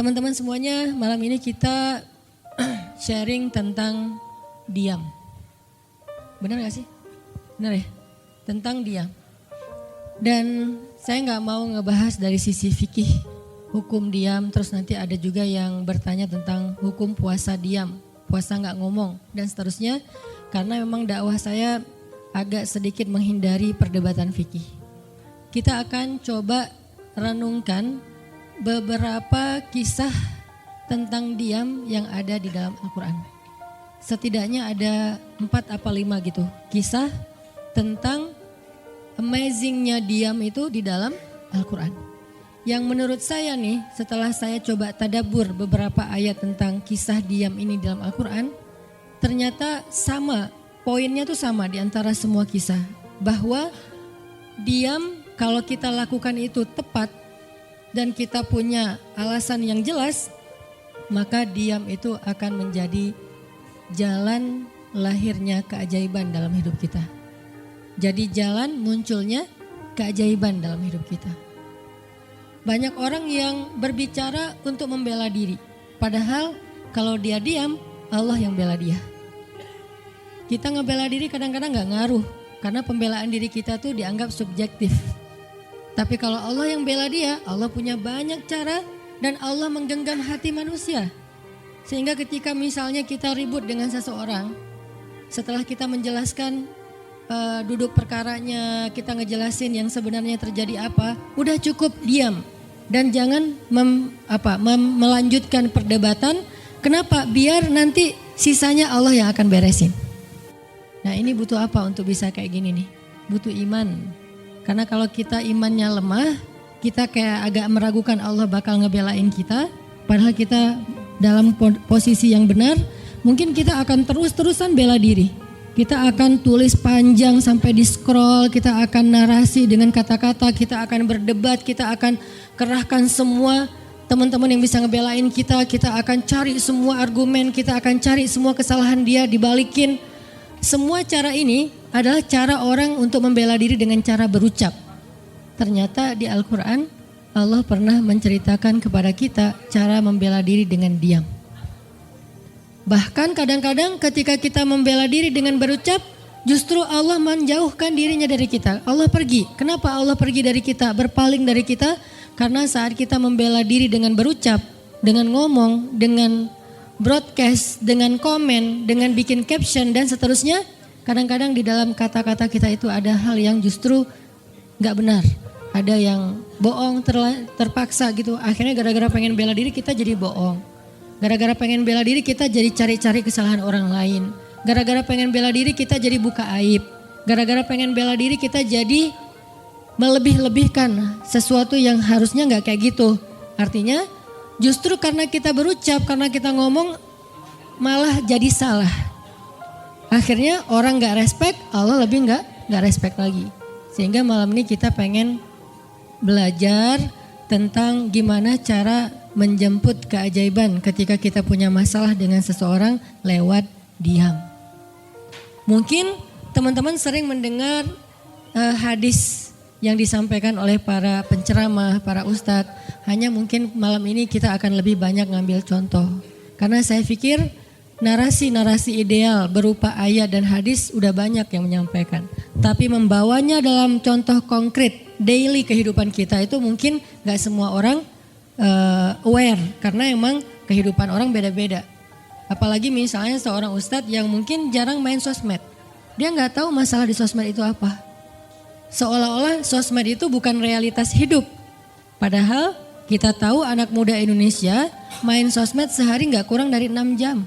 Teman-teman semuanya, malam ini kita sharing tentang diam. Benar gak sih? Benar ya? Tentang diam. Dan saya gak mau ngebahas dari sisi fikih, hukum diam. Terus nanti ada juga yang bertanya tentang hukum puasa diam, puasa gak ngomong dan seterusnya. Karena memang dakwah saya agak sedikit menghindari perdebatan fikih. Kita akan coba renungkan beberapa kisah tentang diam yang ada di dalam Al-Quran. Setidaknya ada 4 apa 5 gitu kisah tentang amazingnya diam itu di dalam Al-Quran. Yang menurut saya nih, setelah saya coba tadabbur beberapa ayat tentang kisah diam ini dalam Al-Quran, ternyata sama, poinnya tuh sama di antara semua kisah. Bahwa diam kalau kita lakukan itu tepat dan kita punya alasan yang jelas, maka diam itu akan menjadi jalan lahirnya keajaiban dalam hidup kita. Jadi jalan munculnya keajaiban dalam hidup kita. Banyak orang yang berbicara untuk membela diri, padahal kalau dia diam, Allah yang bela dia. Kita ngebela diri kadang-kadang gak ngaruh, karena pembelaan diri kita tuh dianggap subjektif. Tapi kalau Allah yang bela dia, Allah punya banyak cara dan Allah menggenggam hati manusia. Sehingga ketika misalnya kita ribut dengan seseorang, setelah kita menjelaskan duduk perkaranya, kita ngejelasin yang sebenarnya terjadi apa, udah cukup diam. Dan jangan melanjutkan perdebatan. Kenapa? Biar nanti sisanya Allah yang akan beresin. Nah ini butuh apa untuk bisa kayak gini nih? Butuh iman. Karena kalau kita imannya lemah, kita kayak agak meragukan Allah bakal ngebelain kita. Padahal kita dalam posisi yang benar, mungkin kita akan terus-terusan bela diri. Kita akan tulis panjang sampai di scroll, kita akan narasi dengan kata-kata, kita akan berdebat, kita akan kerahkan semua teman-teman yang bisa ngebelain kita. Kita akan cari semua argumen, kita akan cari semua kesalahan dia dibalikin. Semua cara ini adalah cara orang untuk membela diri dengan cara berucap. Ternyata di Al-Quran Allah pernah menceritakan kepada kita cara membela diri dengan diam. Bahkan kadang-kadang ketika kita membela diri dengan berucap, justru Allah menjauhkan dirinya dari kita. Allah pergi. Kenapa Allah pergi dari kita, berpaling dari kita? Karena saat kita membela diri dengan berucap, dengan ngomong, dengan broadcast, dengan komen, dengan bikin caption dan seterusnya, kadang-kadang di dalam kata-kata kita itu ada hal yang justru gak benar. Ada yang bohong terpaksa gitu. Akhirnya gara-gara pengen bela diri kita jadi bohong. Gara-gara pengen bela diri kita jadi cari-cari kesalahan orang lain. Gara-gara pengen bela diri kita jadi buka aib. Gara-gara pengen bela diri kita jadi melebih-lebihkan sesuatu yang harusnya gak kayak gitu. Artinya justru karena kita berucap, karena kita ngomong malah jadi salah. Akhirnya orang gak respect, Allah lebih gak respect lagi. Sehingga malam ini kita pengen belajar tentang gimana cara menjemput keajaiban ketika kita punya masalah dengan seseorang lewat diam. Mungkin teman-teman sering mendengar hadis yang disampaikan oleh para penceramah, para ustadz. Hanya mungkin malam ini kita akan lebih banyak ngambil contoh. Karena saya pikir narasi-narasi ideal berupa ayat dan hadis udah banyak yang menyampaikan. Tapi membawanya dalam contoh konkret daily kehidupan kita itu mungkin gak semua orang aware. Karena emang kehidupan orang beda-beda. Apalagi misalnya seorang ustadz yang mungkin jarang main sosmed. Dia gak tahu masalah di sosmed itu apa. Seolah-olah sosmed itu bukan realitas hidup. Padahal kita tahu anak muda Indonesia main sosmed sehari gak kurang dari 6 jam.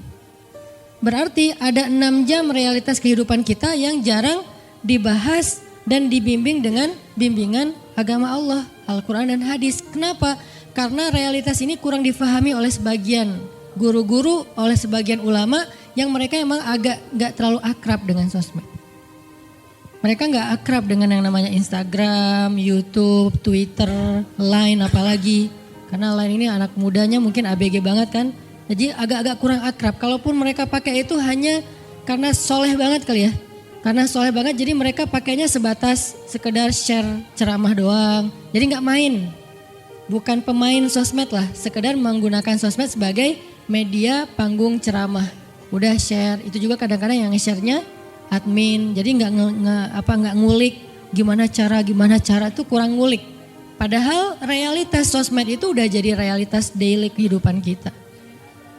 Berarti ada 6 jam realitas kehidupan kita yang jarang dibahas dan dibimbing dengan bimbingan agama Allah, Al-Quran dan hadis. Kenapa? Karena realitas ini kurang difahami oleh sebagian guru-guru, oleh sebagian ulama yang mereka emang agak gak terlalu akrab dengan sosmed. Mereka gak akrab dengan yang namanya Instagram, YouTube, Twitter, Line apalagi. Karena Line ini anak mudanya mungkin ABG banget kan. Jadi agak-agak kurang akrab. Kalaupun mereka pakai itu hanya karena soleh banget kali ya. Karena soleh banget jadi mereka pakainya sebatas sekedar share ceramah doang. Jadi gak main. bukan pemain sosmed lah, sekedar menggunakan sosmed sebagai media panggung ceramah. Udah share, itu juga kadang-kadang yang nge-share-nya admin, jadi nggak ngulik gimana cara tuh kurang ngulik. Padahal realitas sosmed itu udah jadi realitas daily kehidupan kita.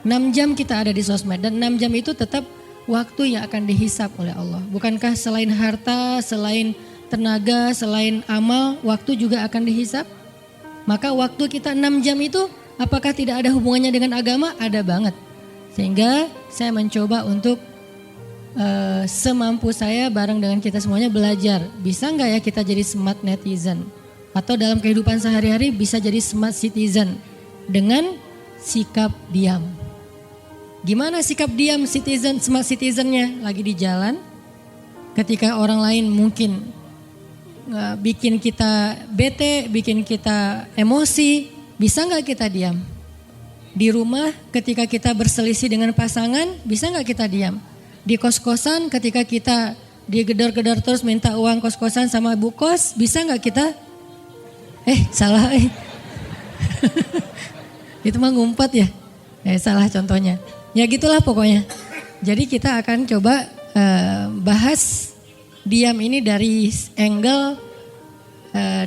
6 jam kita ada di sosmed dan 6 jam itu tetap waktu yang akan dihisap oleh Allah. Bukankah selain harta, selain tenaga, selain amal, waktu juga akan dihisap? Maka waktu kita 6 jam itu apakah tidak ada hubungannya dengan agama? Ada banget. Sehingga saya mencoba untuk semampu saya bareng dengan kita semuanya belajar. Bisa nggak ya kita jadi smart netizen? Atau dalam kehidupan sehari-hari bisa jadi smart citizen dengan sikap diam. Gimana sikap diam citizen, smart citizennya? Lagi di jalan, ketika orang lain mungkin bikin kita bete, bikin kita emosi, bisa nggak kita diam? Di rumah ketika kita berselisih dengan pasangan, bisa nggak kita diam? Di kos-kosan ketika kita digedor-gedor terus minta uang kos-kosan sama bu kos, bisa nggak kita? Salah. Itu mah ngumpet ya? Salah contohnya. Ya gitulah pokoknya. Jadi kita akan coba bahas diam ini dari angle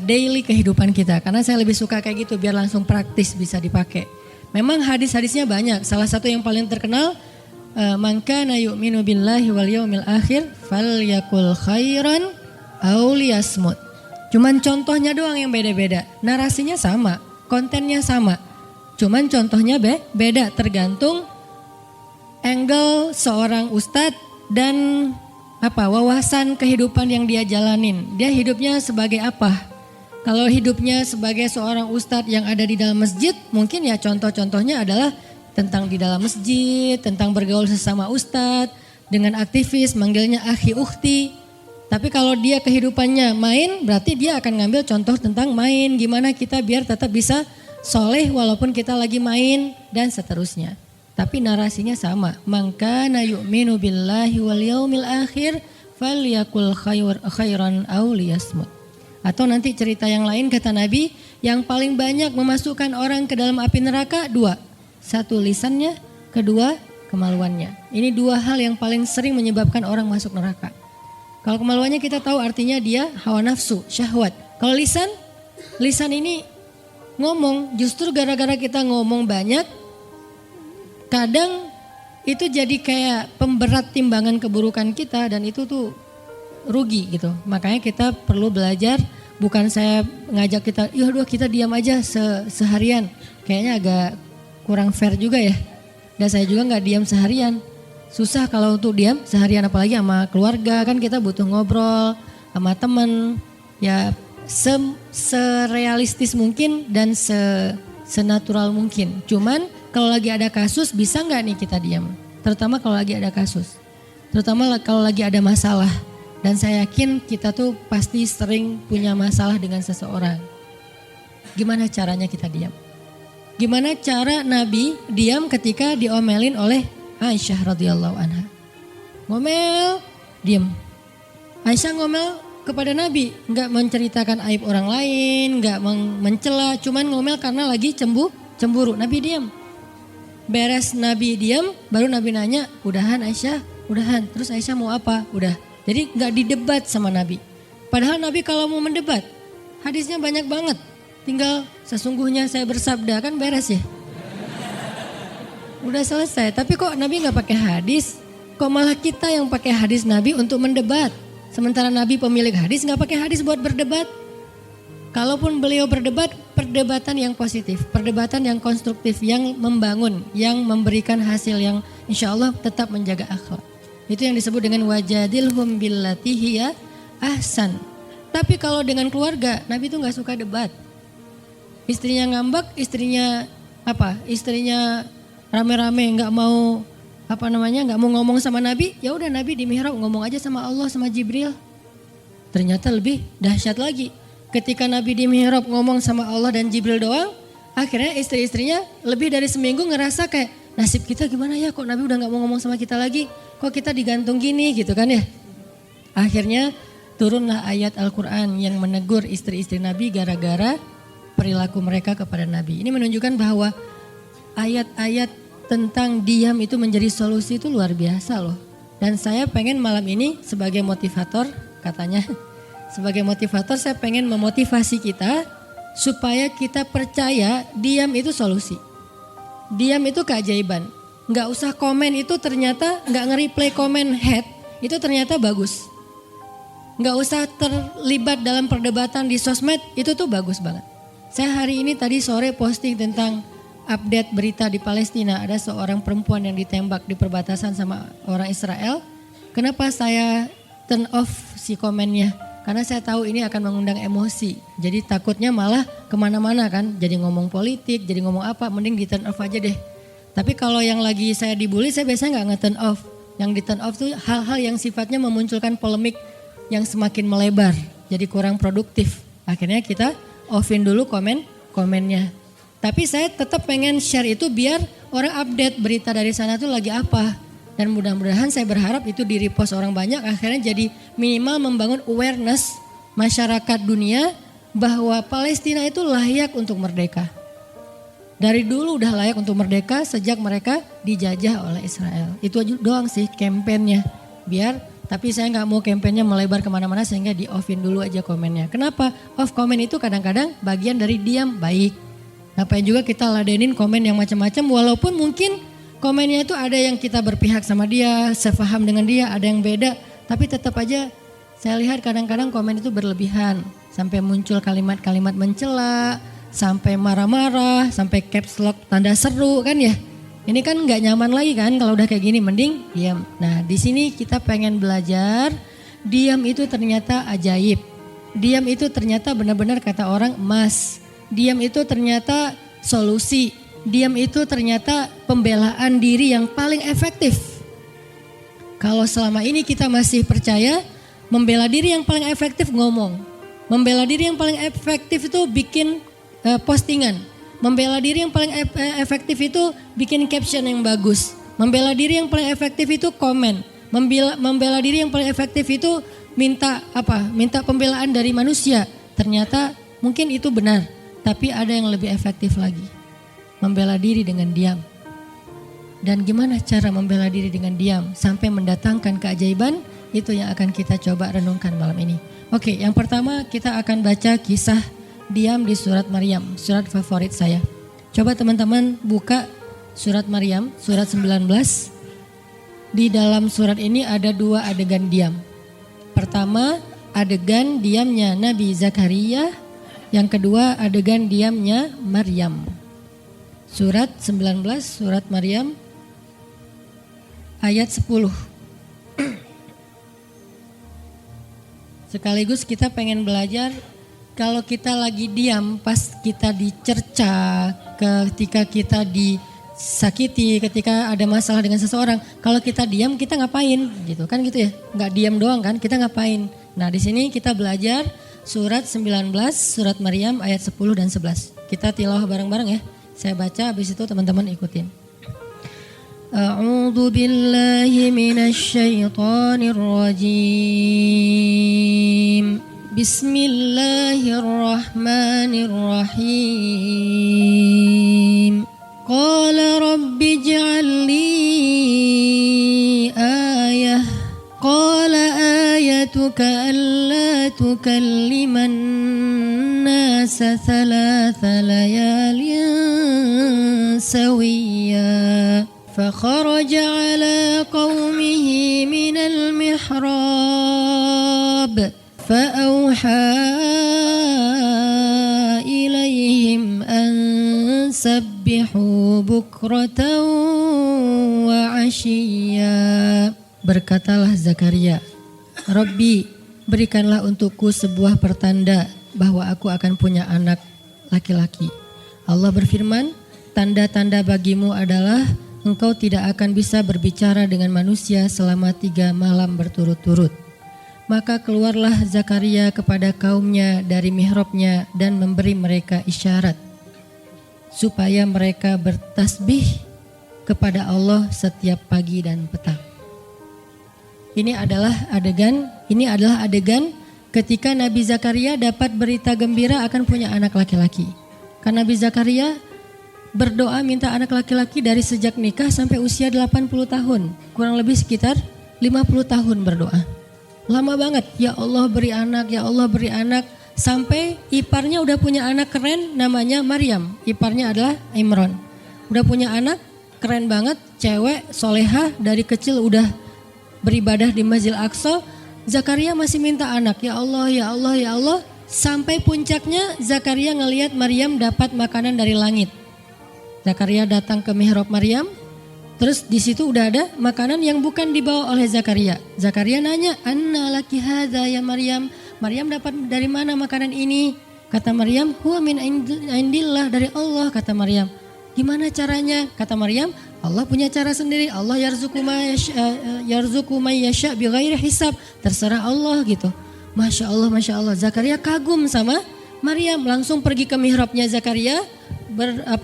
daily kehidupan kita. Karena saya lebih suka kayak gitu biar langsung praktis bisa dipakai. Memang hadis-hadisnya banyak. Salah satu yang paling terkenal, man kana yu'minu billahi wal yaumil akhir falyakul khairan aw liyasmut. Cuman contohnya doang yang beda-beda. Narasinya sama, kontennya sama. Cuman contohnya beda tergantung angle seorang ustadz dan wawasan kehidupan yang dia jalanin. Dia hidupnya sebagai apa? Kalau hidupnya sebagai seorang ustadz yang ada di dalam masjid, mungkin ya contoh-contohnya adalah tentang di dalam masjid, tentang bergaul sesama ustadz, dengan aktivis manggilnya akhi ukhti. Tapi kalau dia kehidupannya main, berarti dia akan ngambil contoh tentang main. Gimana kita biar tetap bisa soleh walaupun kita lagi main dan seterusnya. Tapi narasinya sama. Man kana yu'minu billahi wal yaumil akhir falyakul khairan aw liyasmut. Atau nanti cerita yang lain kata Nabi, yang paling banyak memasukkan orang ke dalam api neraka 2. 1 lisannya, 2 kemaluannya. Ini 2 hal yang paling sering menyebabkan orang masuk neraka. Kalau kemaluannya kita tahu artinya dia hawa nafsu, syahwat. Kalau lisan ini ngomong, justru gara-gara kita ngomong banyak, kadang itu jadi kayak pemberat timbangan keburukan kita dan itu tuh rugi gitu. Makanya kita perlu belajar, bukan saya ngajak kita, kita diam aja seharian. Kayaknya agak kurang fair juga ya. Dan saya juga gak diam seharian. Susah kalau untuk diam seharian, apalagi sama keluarga, kan kita butuh ngobrol sama teman. Ya serealistis mungkin dan senatural mungkin. Cuman kalau lagi ada kasus bisa nggak nih kita diam? Terutama kalau lagi ada kasus. Terutama kalau lagi ada masalah. Dan saya yakin kita tuh pasti sering punya masalah dengan seseorang. Gimana caranya kita diam? Gimana cara Nabi diam ketika diomelin oleh Aisyah radhiyallahu anha? Ngomel, diam. Aisyah ngomel kepada Nabi, nggak menceritakan aib orang lain, nggak mencela, cuman ngomel karena lagi cemburu. Nabi diam. Beres Nabi diam, baru Nabi nanya, udahan Aisyah? Udahan. Terus Aisyah mau apa? Udah. Jadi nggak didebat sama Nabi. Padahal Nabi kalau mau mendebat, hadisnya banyak banget. Tinggal sesungguhnya saya bersabda, kan beres ya. Udah selesai, tapi kok Nabi nggak pakai hadis? Kok malah kita yang pakai hadis Nabi untuk mendebat? Sementara Nabi pemilik hadis nggak pakai hadis buat berdebat. Kalaupun beliau berdebat, perdebatan yang positif, perdebatan yang konstruktif, yang membangun, yang memberikan hasil yang insya Allah tetap menjaga akhlak. Itu yang disebut dengan wajadilhum billati hiya ahsan. Tapi kalau dengan keluarga, Nabi itu nggak suka debat. Istrinya ngambek, istrinya rame-rame nggak mau nggak mau ngomong sama Nabi, ya udah Nabi di mihrab ngomong aja sama Allah sama Jibril. Ternyata lebih dahsyat lagi. Ketika Nabi di mihrab ngomong sama Allah dan Jibril doang, akhirnya istri-istrinya lebih dari seminggu ngerasa kayak nasib kita gimana ya, kok Nabi udah nggak mau ngomong sama kita lagi, kok kita digantung gini gitu kan ya. Akhirnya turunlah ayat Al-Quran yang menegur istri-istri Nabi gara-gara perilaku mereka kepada Nabi. Ini menunjukkan bahwa ayat-ayat tentang diam itu menjadi solusi itu luar biasa loh. Dan saya pengen malam ini sebagai motivator, katanya sebagai motivator saya pengen memotivasi kita supaya kita percaya diam itu solusi. Diam itu keajaiban. Nggak usah komen itu ternyata, nggak nge-reply komen head itu ternyata bagus. Nggak usah terlibat dalam perdebatan di sosmed, itu tuh bagus banget. Saya hari ini tadi sore posting tentang update berita di Palestina. Ada seorang perempuan yang ditembak di perbatasan sama orang Israel. Kenapa saya turn off si komennya? Karena saya tahu ini akan mengundang emosi. Jadi takutnya malah kemana-mana kan. Jadi ngomong politik, jadi ngomong apa, mending di turn off aja deh. Tapi kalau yang lagi saya dibully, saya biasanya nggak nge-turn off. Yang di turn off tuh hal-hal yang sifatnya memunculkan polemik yang semakin melebar. Jadi kurang produktif. Akhirnya kita offin dulu komennya. Tapi saya tetap pengen share itu biar orang update berita dari sana tuh lagi apa. Dan mudah-mudahan saya berharap itu di repost orang banyak. Akhirnya jadi minimal membangun awareness masyarakat dunia bahwa Palestina itu layak untuk merdeka. Dari dulu udah layak untuk merdeka sejak mereka dijajah oleh Israel. Itu aja doang sih kampanyenya. Tapi saya nggak mau kampanyenya melebar kemana-mana sehingga di offin dulu aja komennya. Kenapa? Off komen itu kadang-kadang bagian dari diam baik. Ngapain juga kita ladenin komen yang macam-macam walaupun mungkin komennya itu ada yang kita berpihak sama dia, sepaham dengan dia, ada yang beda. Tapi tetap aja saya lihat kadang-kadang komen itu berlebihan. Sampai muncul kalimat-kalimat mencela, sampai marah-marah, sampai caps lock tanda seru kan ya. Ini kan nggak nyaman lagi kan kalau udah kayak gini, mending diam. Nah di sini kita pengen belajar diam itu ternyata ajaib. Diam itu ternyata benar-benar kata orang emas. Diam itu ternyata solusi. Diam itu ternyata pembelaan diri yang paling efektif. Kalau selama ini kita masih percaya membela diri yang paling efektif ngomong. Membela diri yang paling efektif itu bikin postingan. Membela diri yang paling efektif itu bikin caption yang bagus. Membela diri yang paling efektif itu komen. Membela diri yang paling efektif itu minta pembelaan dari manusia. Ternyata mungkin itu benar, tapi ada yang lebih efektif lagi. Membela diri dengan diam. Dan gimana cara membela diri dengan diam sampai mendatangkan keajaiban? Itu yang akan kita coba renungkan malam ini. Oke, yang pertama kita akan baca kisah diam di surat Maryam, surat favorit saya. Coba teman-teman buka surat Maryam, surat 19. Di dalam surat ini ada 2 adegan diam. Pertama, adegan diamnya Nabi Zakaria. Yang kedua, adegan diamnya Maryam. Surat 19, surat Maryam, ayat 10. Sekaligus kita pengen belajar kalau kita lagi diam pas kita dicerca, ketika kita disakiti, ketika ada masalah dengan seseorang, kalau kita diam kita ngapain gitu kan gitu ya, nggak diam doang kan, kita ngapain. Nah di sini kita belajar surat 19, surat Maryam ayat 10 dan 11. Kita tilawah bareng-bareng ya, saya baca habis itu teman-teman ikutin. A'udzu billahi minasy syaithanir rajim. Bismillahirrahmanirrahim. Qala rabbi ij'al li ayah. Qala ayatuka alla tukalliman nasa thalatha layalin sawiyya. فخرج على قومه من المحراب فأوحى إليهم أن سبحوا بكرة وعشيا. Berkatalah Zakaria, Rabbi, berikanlah untukku sebuah pertanda bahwa aku akan punya anak laki-laki. Allah berfirman, tanda-tanda bagimu adalah engkau tidak akan bisa berbicara dengan manusia selama 3 malam berturut-turut. Maka keluarlah Zakaria kepada kaumnya dari mihrabnya dan memberi mereka isyarat supaya mereka bertasbih kepada Allah setiap pagi dan petang. Ini adalah adegan ketika Nabi Zakaria dapat berita gembira akan punya anak laki-laki. Karena Nabi Zakaria berdoa minta anak laki-laki dari sejak nikah sampai usia 80 tahun. Kurang lebih sekitar 50 tahun berdoa. Lama banget, ya Allah beri anak, ya Allah beri anak. Sampai iparnya udah punya anak keren namanya Maryam. Iparnya adalah Imran. Udah punya anak keren banget, cewek, solehah, dari kecil udah beribadah di Masjidil Aqsa. Zakaria masih minta anak, ya Allah, ya Allah, ya Allah. Sampai puncaknya Zakaria ngelihat Maryam dapat makanan dari langit. Zakaria datang ke mihrab Maryam, terus di situ udah ada makanan yang bukan dibawa oleh Zakaria. Zakaria nanya, "Anna laki hadza ya Maryam?" Maryam dapat dari mana makanan ini? Kata Maryam, "Huwa min indillah, dari Allah," kata Maryam. Gimana caranya? Kata Maryam, Allah punya cara sendiri. Allah yarzuqu may yasha bighairi hisab. Terserah Allah gitu. Masya Allah, Masya Allah. Zakaria kagum sama Maryam, langsung pergi ke mihrabnya Zakaria,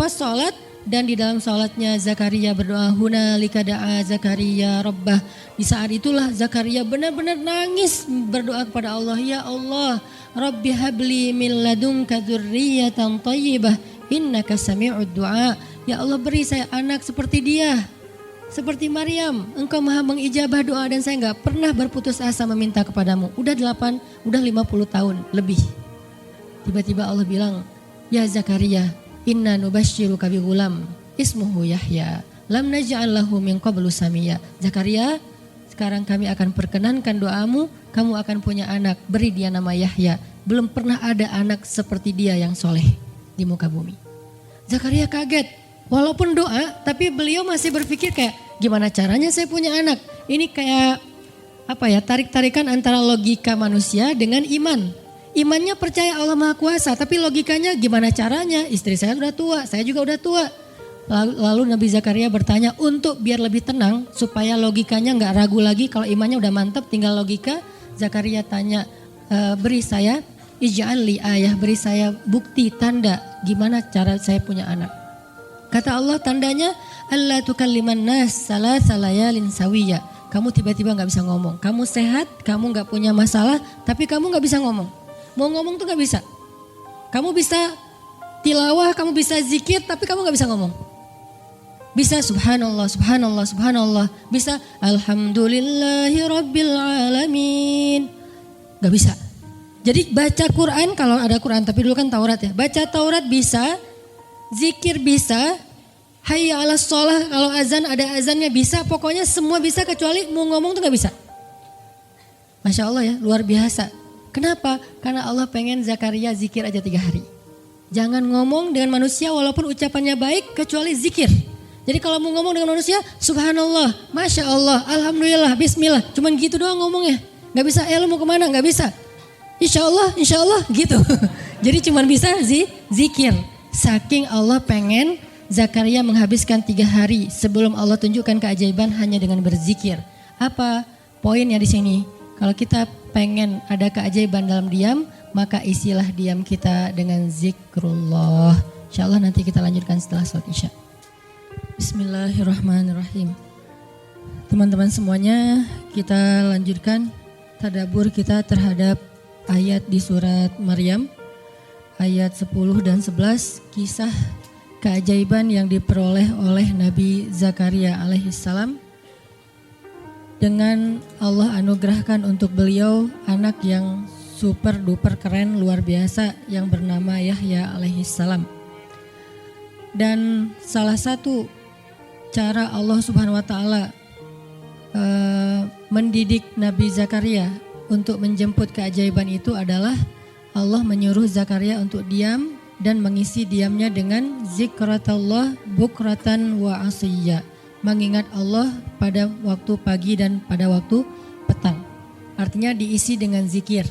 sholat, dan di dalam sholatnya Zakaria berdoa, hunalika da'a Zakaria rabbah. Di saat itulah Zakaria benar-benar nangis berdoa kepada Allah, ya Allah, Rabbi habli min ladunka dzurriyyatan thayyibah innaka sami'ud du'a. Ya Allah, beri saya anak seperti dia, seperti Maryam, engkau maha mengijabah doa dan saya gak pernah berputus asa meminta kepadamu. Udah 50 tahun lebih. Tiba-tiba Allah bilang, ya Zakaria, inna nubasyiruka bi ghulam ismuhu Yahya lam naj'al lahu min qablu samiyya. Zakaria, sekarang kami akan perkenankan doamu, kamu akan punya anak, beri dia nama Yahya. Belum pernah ada anak seperti dia yang soleh di muka bumi. Zakaria kaget. Walaupun doa, tapi beliau masih berpikir kayak gimana caranya saya punya anak. Ini kayak tarik-tarikan antara logika manusia dengan iman. Imannya percaya Allah Maha Kuasa, tapi logikanya gimana caranya? Istri saya udah tua, saya juga udah tua. Lalu Nabi Zakaria bertanya untuk biar lebih tenang, supaya logikanya gak ragu lagi. Kalau imannya udah mantap, tinggal logika. Zakaria tanya, beri saya ij'al li ayah, beri saya bukti, tanda gimana cara saya punya anak. Kata Allah, tandanya alla tukalliman nas salasa layalin sawiyya. Kamu tiba-tiba gak bisa ngomong. Kamu sehat, kamu gak punya masalah, tapi kamu gak bisa ngomong. Mau ngomong tuh gak bisa. Kamu bisa tilawah, kamu bisa zikir, tapi kamu gak bisa ngomong. Bisa subhanallah, subhanallah, subhanallah. Bisa alhamdulillahi rabbil alamin. Gak bisa. Jadi baca Quran, kalau ada Quran, tapi dulu kan Taurat ya. Baca Taurat bisa, zikir bisa, hayya ala sholah, kalau azan ada azannya bisa. Pokoknya semua bisa kecuali mau ngomong tuh gak bisa. Masya Allah ya, luar biasa. Kenapa? Karena Allah pengen Zakaria zikir aja 3 hari. Jangan ngomong dengan manusia walaupun ucapannya baik kecuali zikir. Jadi kalau mau ngomong dengan manusia, subhanallah, masya Allah, alhamdulillah, bismillah. Cuman gitu doang ngomongnya. Gak bisa, lu mau kemana? Gak bisa. Insya Allah gitu. Jadi cuman bisa zikir. Saking Allah pengen Zakaria menghabiskan 3 hari sebelum Allah tunjukkan keajaiban hanya dengan berzikir. Apa poinnya di sini? Kalau kita pengen ada keajaiban dalam diam, maka isilah diam kita dengan zikrullah. Insya Allah nanti kita lanjutkan setelah sholat isya. Bismillahirrahmanirrahim. Teman-teman semuanya, kita lanjutkan tadabbur kita terhadap ayat di surat Maryam. Ayat 10 dan 11, kisah keajaiban yang diperoleh oleh Nabi Zakaria alaihissalam. Dengan Allah anugerahkan untuk beliau anak yang super duper keren luar biasa yang bernama Yahya alaihissalam. Dan salah satu cara Allah subhanahu wa ta'ala mendidik Nabi Zakaria untuk menjemput keajaiban itu adalah Allah menyuruh Zakaria untuk diam dan mengisi diamnya dengan zikratullah bukratan wa asiyya. Mengingat Allah pada waktu pagi dan pada waktu petang. Artinya diisi dengan zikir.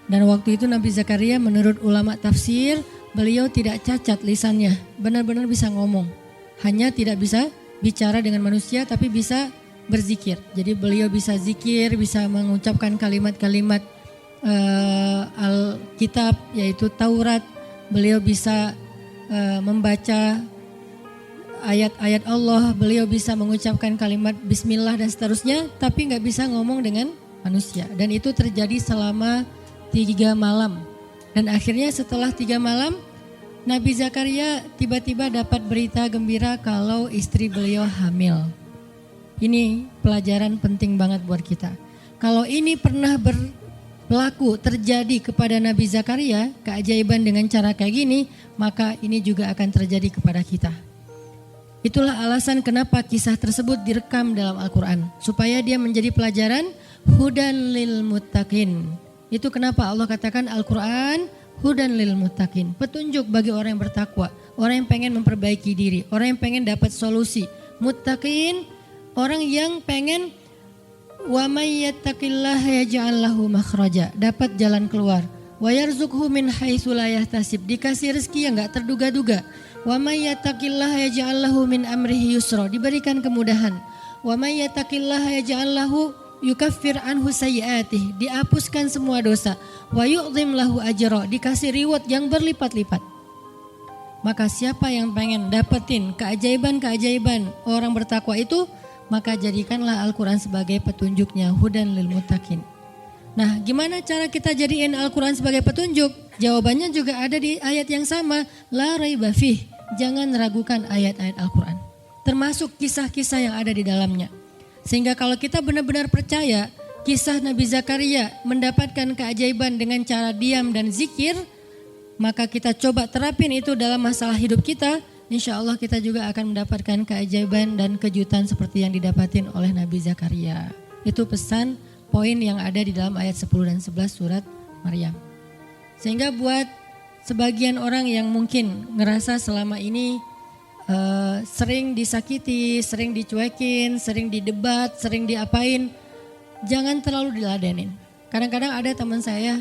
Dan waktu itu Nabi Zakaria menurut ulama tafsir, beliau tidak cacat lisannya, benar-benar bisa ngomong. Hanya tidak bisa bicara dengan manusia tapi bisa berzikir. Jadi beliau bisa zikir, bisa mengucapkan kalimat-kalimat Alkitab yaitu Taurat. Beliau bisa membaca ayat-ayat Allah, beliau bisa mengucapkan kalimat bismillah dan seterusnya, tapi gak bisa ngomong dengan manusia. Dan itu terjadi selama 3 malam. Dan akhirnya setelah 3 malam, Nabi Zakaria tiba-tiba dapat berita gembira kalau istri beliau hamil. Ini pelajaran penting banget buat kita. Kalau ini pernah berlaku terjadi kepada Nabi Zakaria, keajaiban dengan cara kayak gini, maka ini juga akan terjadi kepada kita. Itulah alasan kenapa kisah tersebut direkam dalam Al-Quran. Supaya dia menjadi pelajaran hudan lil muttaqin. Itu kenapa Allah katakan Al-Quran hudan lil muttaqin. Petunjuk bagi orang yang bertakwa. Orang yang pengen memperbaiki diri. Orang yang pengen dapat solusi. Muttaqin, orang yang pengen wa may yattaqillaha yaj'al lahu makhraja. Dapat jalan keluar. Wa yarzuqhu min haitsu la yahtasib. Dikasih rezeki yang enggak terduga-duga. Wa may yattaqillaha yaj'al lahu min amrihi yusra, diberikan kemudahan. Wa may yattaqillaha yaj'al lahu yukaffir anhu sayyi'atihi, dihapuskan semua dosa. Wa yu'dhim lahu ajra, dikasih reward yang berlipat-lipat. Maka siapa yang pengen dapetin keajaiban-keajaiban orang bertakwa itu, maka jadikanlah Al-Quran sebagai petunjuknya, hudan lil muttaqin. Nah, gimana cara kita jadiin Al-Quran sebagai petunjuk? Jawabannya juga ada di ayat yang sama, la raiba fih. Jangan ragukan ayat-ayat Al-Quran, termasuk kisah-kisah yang ada di dalamnya. Sehingga kalau kita benar-benar percaya kisah Nabi Zakaria mendapatkan keajaiban dengan cara diam dan zikir, maka kita coba terapin itu dalam masalah hidup kita, insya Allah kita juga akan mendapatkan keajaiban dan kejutan seperti yang didapatin oleh Nabi Zakaria. Itu pesan poin yang ada di dalam ayat 10 dan 11 surat Maryam. Sehingga buat sebagian orang yang mungkin ngerasa selama ini sering disakiti, sering dicuekin, sering didebat, sering diapain, jangan terlalu diladenin. Kadang-kadang ada teman saya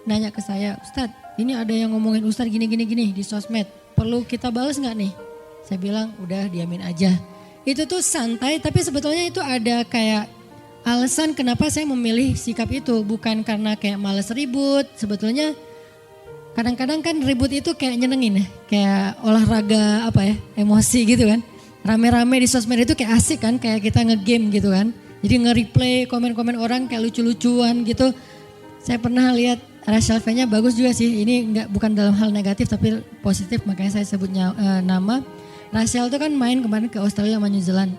nanya ke saya, Ustadz, ini ada yang ngomongin Ustadz gini di sosmed, perlu kita balas nggak nih? Saya bilang udah diamin aja. Itu tuh santai, tapi sebetulnya itu ada kayak alasan kenapa saya memilih sikap itu, bukan karena kayak malas ribut. Sebetulnya kadang-kadang kan ribut itu kayak nyenengin ya, kayak olahraga apa ya, emosi gitu kan. Rame-rame di sosmed itu kayak asik kan, kayak kita nge-game gitu kan. Jadi nge-replay komen-komen orang kayak lucu-lucuan gitu. Saya pernah lihat Rachel V-nya bagus juga sih, ini bukan dalam hal negatif tapi positif, makanya saya sebutnya nama. Rachel itu kan main kemarin ke Australia sama New Zealand.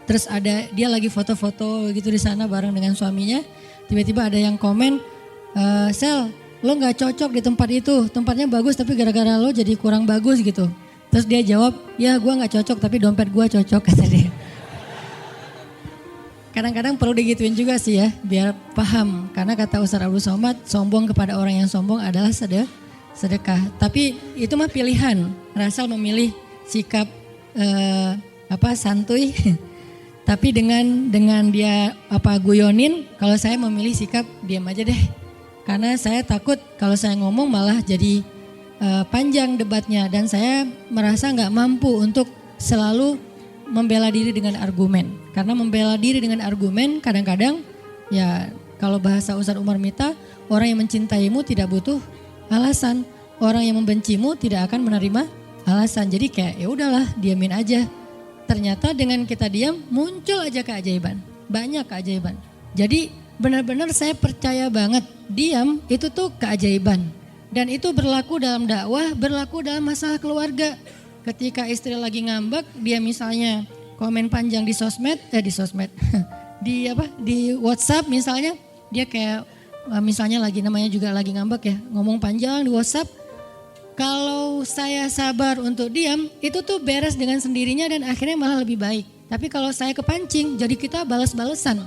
Terus ada dia lagi foto-foto gitu di sana bareng dengan suaminya. Tiba-tiba ada yang komen, Sel, lo gak cocok di tempat itu, tempatnya bagus tapi gara-gara lo jadi kurang bagus gitu. Terus dia jawab, ya gue gak cocok tapi dompet gue cocok, kata dia. Kadang-kadang perlu digituin juga sih ya, biar paham. Karena kata Ustaz Abdul Somad, sombong kepada orang yang sombong adalah sedekah. Tapi itu mah pilihan. Rasal memilih sikap santuy. Tapi dengan dia guyonin, kalau saya memilih sikap diam aja deh. Karena saya takut kalau saya ngomong malah jadi panjang debatnya. Dan saya merasa gak mampu untuk selalu membela diri dengan argumen. Karena membela diri dengan argumen kadang-kadang ya kalau bahasa Ustaz Umar Mita, orang yang mencintaimu tidak butuh alasan. Orang yang membencimu tidak akan menerima alasan. Jadi kayak ya udahlah diamin aja. Ternyata dengan kita diam muncul aja keajaiban. Banyak keajaiban. Jadi benar-benar saya percaya banget diam itu tuh keajaiban. Dan itu berlaku dalam dakwah, berlaku dalam masalah keluarga. Ketika istri lagi ngambek, dia misalnya komen panjang di sosmed, di WhatsApp misalnya, dia kayak misalnya namanya juga lagi ngambek ya, ngomong panjang di WhatsApp. Kalau saya sabar untuk diam, itu tuh beres dengan sendirinya dan akhirnya malah lebih baik. Tapi kalau saya kepancing, jadi kita balas-balesan.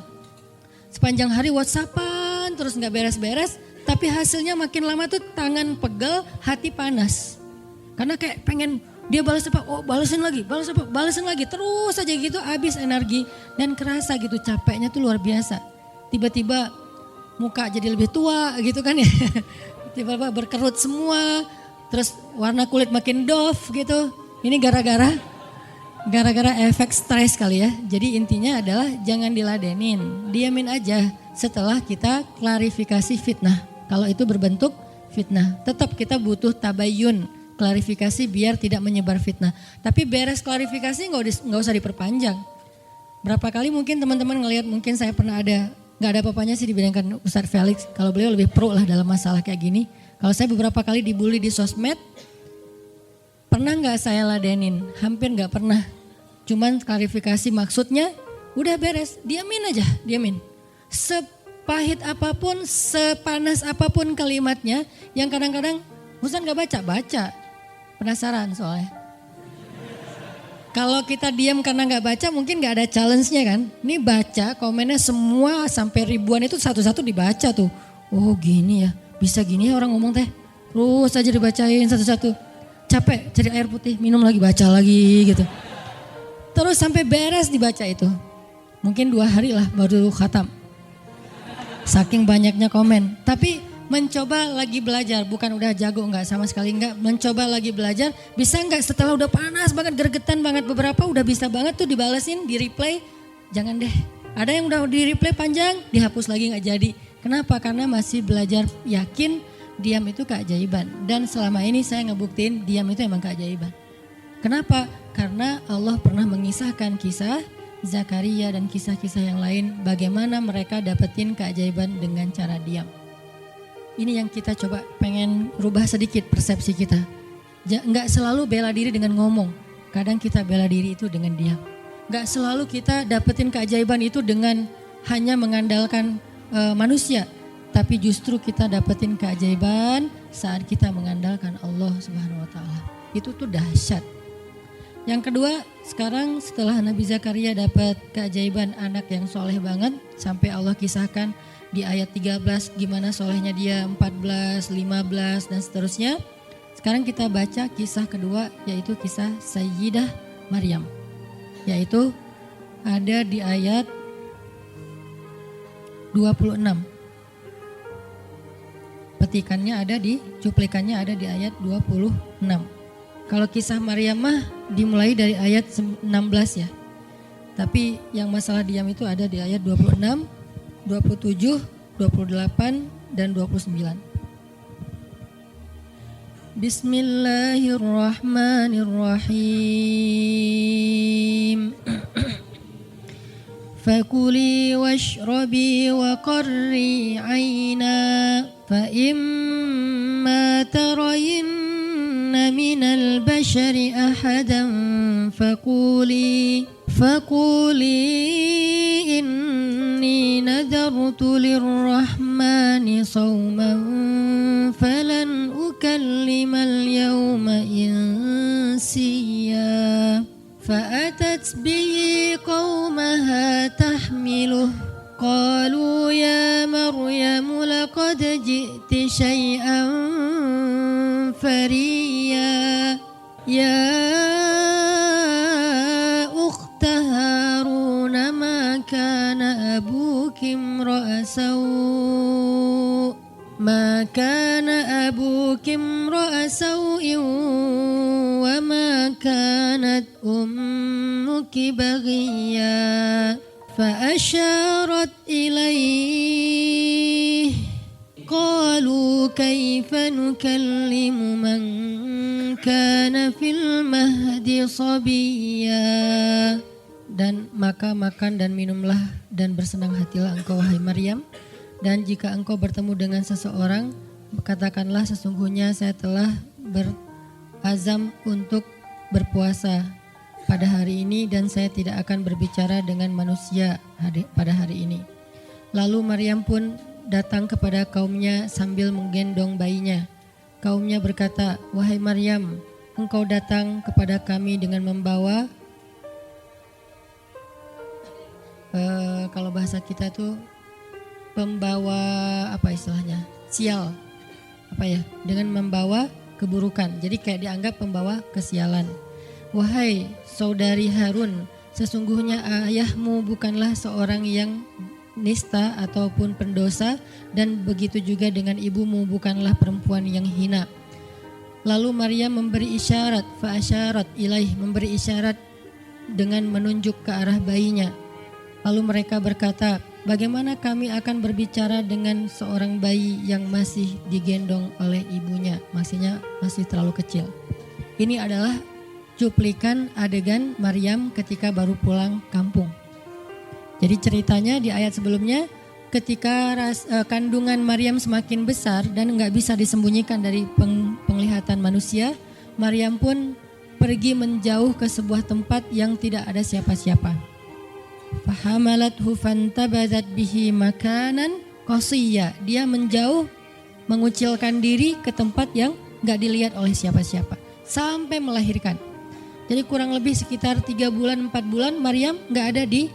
Sepanjang hari WhatsAppan terus nggak beres-beres, tapi hasilnya makin lama tuh tangan pegel, hati panas. Karena kayak pengen dia balas apa, oh balesin lagi, terus aja gitu habis energi dan kerasa gitu capeknya tuh luar biasa. Tiba-tiba muka jadi lebih tua gitu kan ya, tiba-tiba berkerut semua, terus warna kulit makin doff gitu. Ini gara-gara efek stres kali ya. Jadi intinya adalah jangan diladenin, diamin aja setelah kita klarifikasi fitnah. Kalau itu berbentuk fitnah, tetap kita butuh tabayun. Klarifikasi biar tidak menyebar fitnah. Tapi beres klarifikasi nggak usah diperpanjang. Berapa kali mungkin teman-teman ngelihat, mungkin saya pernah nggak ada apa-apanya sih dibandingkan Ustadz Felix. Kalau beliau lebih pro lah dalam masalah kayak gini. Kalau saya beberapa kali dibully di sosmed, Pernah nggak saya ladenin? Hampir nggak pernah. Cuman klarifikasi maksudnya, udah beres, diamin aja, diamin. Sepahit apapun, sepanas apapun kalimatnya, yang kadang-kadang Ustaz nggak baca, penasaran soalnya. Kalau kita diam karena nggak baca mungkin nggak ada challenge-nya kan. Ini baca komennya semua sampai ribuan itu satu-satu dibaca tuh. Oh gini ya, bisa gini ya orang ngomong teh. Terus aja dibacain satu-satu. Capek cari air putih, minum lagi, baca lagi gitu. Terus sampai beres dibaca itu. Mungkin 2 hari lah baru khatam. Saking banyaknya komen. Tapi mencoba lagi belajar, bukan udah jago enggak, sama sekali enggak. Mencoba lagi belajar, bisa enggak setelah udah panas banget, gergetan banget beberapa, udah bisa banget tuh dibalesin, di replay. Jangan deh, ada yang udah di replay panjang, dihapus lagi enggak jadi. Kenapa? Karena masih belajar yakin diam itu keajaiban. Dan selama ini saya ngebuktiin diam itu emang keajaiban. Kenapa? Karena Allah pernah mengisahkan kisah Zakaria dan kisah-kisah yang lain, bagaimana mereka dapetin keajaiban dengan cara diam. Ini yang kita coba pengen rubah sedikit persepsi kita. Nggak selalu bela diri dengan ngomong. Kadang kita bela diri itu dengan diam. Nggak selalu kita dapetin keajaiban itu dengan hanya mengandalkan manusia. Tapi justru kita dapetin keajaiban saat kita mengandalkan Allah Subhanahu wa Ta'ala. Itu tuh dahsyat. Yang kedua, sekarang setelah Nabi Zakaria dapat keajaiban anak yang soleh banget, sampai Allah kisahkan di ayat 13 gimana solehnya dia, 14, 15 dan seterusnya. Sekarang kita baca kisah kedua, yaitu kisah Sayyidah Maryam. Yaitu ada di ayat 26. Petikannya ada di, cuplikannya ada di ayat 26. Kalau kisah Maryam mah dimulai dari ayat 16 ya. Tapi yang masalah diam itu ada di ayat 26, 27, 28, dan 29. Bismillahirrahmanirrahim. Fakuli washrabi wa qarri aina fa imma tarayinna minal bashari ahadan فقولي إني نذرت للرحمن صوما فلن أكلم اليوم إنسيا فأتت به قومها تحمله قالوا يا مريم لقد جئت شيئا فريا يا أخت هارون ما كان أبوك امرأ سوء وما كانت أمك بغيا فأشارت إليه قالوا كيف نكلم من كان في المهد صبيا. Dan maka makan dan minumlah dan bersenang hatilah engkau wahai Maryam. Dan jika engkau bertemu dengan seseorang, katakanlah sesungguhnya saya telah berazam untuk berpuasa pada hari ini dan saya tidak akan berbicara dengan manusia pada hari ini. Lalu Maryam pun datang kepada kaumnya sambil menggendong bayinya. Kaumnya berkata, wahai Maryam, engkau datang kepada kami dengan membawa kalau bahasa kita tuh pembawa apa istilahnya, sial, apa ya, dengan membawa keburukan. Jadi kayak dianggap pembawa kesialan. Wahai saudari Harun, sesungguhnya ayahmu bukanlah seorang yang nista ataupun pendosa, dan begitu juga dengan ibumu bukanlah perempuan yang hina. Lalu Maryam memberi isyarat, fa'asyarat ilaih, memberi isyarat dengan menunjuk ke arah bayinya. Lalu mereka berkata, bagaimana kami akan berbicara dengan seorang bayi yang masih digendong oleh ibunya, maksudnya masih terlalu kecil. Ini adalah cuplikan adegan Maryam ketika baru pulang kampung. Jadi ceritanya di ayat sebelumnya, ketika kandungan Maryam semakin besar dan nggak bisa disembunyikan dari penglihatan manusia, Maryam pun pergi menjauh ke sebuah tempat yang tidak ada siapa-siapa. Fahamalathu fantabadat bihi makanan qasiyya. Dia menjauh, mengucilkan diri ke tempat yang gak dilihat oleh siapa-siapa sampai melahirkan. Jadi kurang lebih sekitar 3 bulan 4 bulan Maryam gak ada di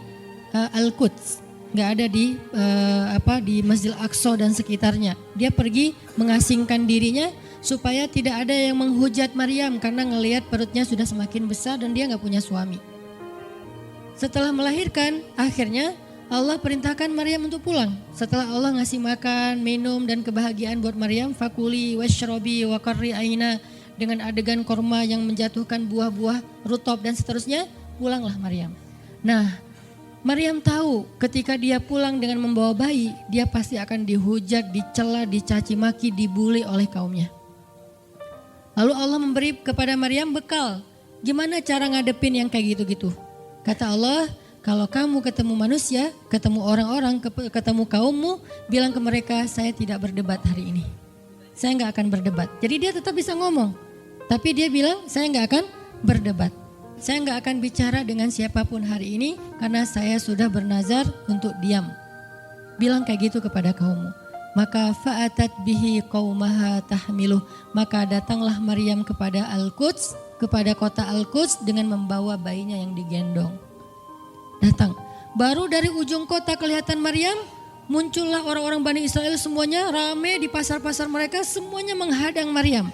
Al-Quds, gak ada di di Masjidil Aqsa dan sekitarnya. Dia pergi mengasingkan dirinya supaya tidak ada yang menghujat Maryam karena ngelihat perutnya sudah semakin besar dan dia gak punya suami. Setelah melahirkan, akhirnya Allah perintahkan Maryam untuk pulang. Setelah Allah ngasih makan, minum dan kebahagiaan buat Maryam, fakuli washrobi wa qarri aina, dengan adegan korma yang menjatuhkan buah-buah rutop dan seterusnya, pulanglah Maryam. Nah, Maryam tahu ketika dia pulang dengan membawa bayi, dia pasti akan dihujat, dicela, dicaci maki, dibully oleh kaumnya. Lalu Allah memberi kepada Maryam bekal. Gimana cara ngadepin yang kayak gitu-gitu? Kata Allah, kalau kamu ketemu manusia, ketemu orang-orang, ketemu kaummu, bilang ke mereka, saya tidak berdebat hari ini. Saya gak akan berdebat. Jadi dia tetap bisa ngomong. Tapi dia bilang, saya gak akan berdebat. Saya gak akan bicara dengan siapapun hari ini, karena saya sudah bernazar untuk diam. Bilang kayak gitu kepada kaummu. Maka fa'atat bihi qaumaha tahmiluh. Maka datanglah Maryam kepada Al-Quds, kepada kota Al-Quds dengan membawa bayinya yang digendong. Datang. Baru dari ujung kota kelihatan Maryam, muncullah orang-orang Bani Israel semuanya rame di pasar-pasar mereka, semuanya menghadang Maryam.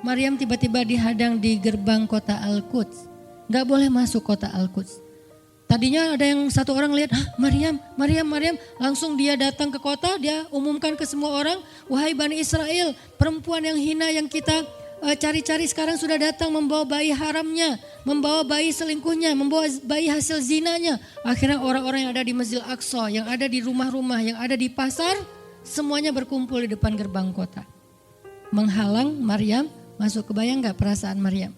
Maryam tiba-tiba dihadang di gerbang kota Al-Quds. Gak boleh masuk kota Al-Quds. Tadinya ada yang satu orang lihat, Maryam. Langsung dia datang ke kota, dia umumkan ke semua orang, wahai Bani Israel, perempuan yang hina yang kita cari-cari sekarang sudah datang membawa bayi haramnya, membawa bayi selingkuhnya, membawa bayi hasil zinanya. Akhirnya orang-orang yang ada di Masjidil Aqsa, yang ada di rumah-rumah, yang ada di pasar, semuanya berkumpul di depan gerbang kota. Menghalang Maryam masuk. Kebayang gak perasaan Maryam?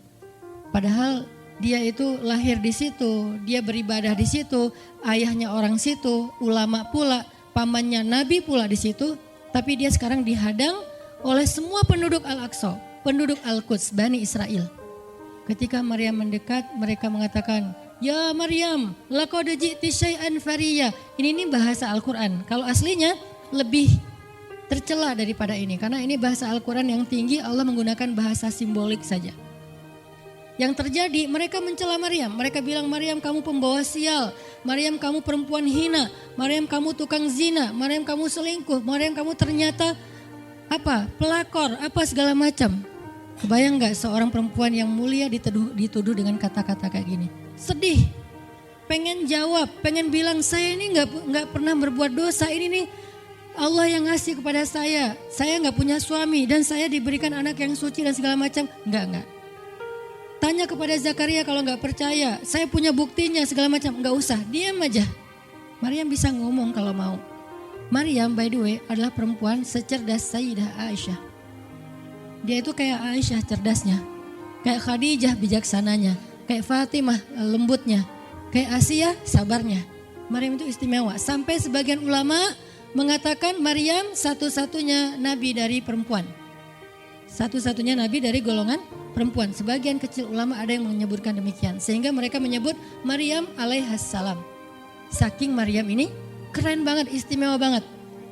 Padahal dia itu lahir di situ, dia beribadah di situ, ayahnya orang situ, ulama pula, pamannya nabi pula di situ. Tapi dia sekarang dihadang oleh semua penduduk Al-Aqsa, penduduk Al-Quds, Bani Israel. Ketika Maryam mendekat, mereka mengatakan, ya Maryam, laqad ji'ti syai'an fariyya. Ini bahasa Al-Quran. Kalau aslinya lebih tercela daripada ini, karena ini bahasa Al-Quran yang tinggi, Allah menggunakan bahasa simbolik saja. Yang terjadi, mereka mencela Maryam. Mereka bilang, Maryam kamu pembawa sial, Maryam kamu perempuan hina, Maryam kamu tukang zina, Maryam kamu selingkuh, Maryam kamu ternyata pelakor, segala macam. Kebayang gak seorang perempuan yang mulia dituduh dengan kata-kata kayak gini? Sedih, pengen jawab, pengen bilang, saya ini gak pernah berbuat dosa, ini nih Allah yang ngasih kepada saya gak punya suami dan saya diberikan anak yang suci dan segala macam. Enggak. Tanya kepada Zakaria kalau gak percaya, saya punya buktinya segala macam. Gak usah, diam aja. Maryam bisa ngomong kalau mau. Maryam by the way adalah perempuan secerdas Sayyidah Aisyah. Dia itu kayak Aisyah cerdasnya, kayak Khadijah bijaksananya, kayak Fatimah lembutnya, kayak Asiyah sabarnya. Maryam itu istimewa. Sampai sebagian ulama mengatakan Maryam satu-satunya nabi dari perempuan. Satu-satunya nabi dari golongan perempuan. Sebagian kecil ulama ada yang menyebutkan demikian. Sehingga mereka menyebut Maryam alaihassalam. Saking Maryam ini keren banget, istimewa banget.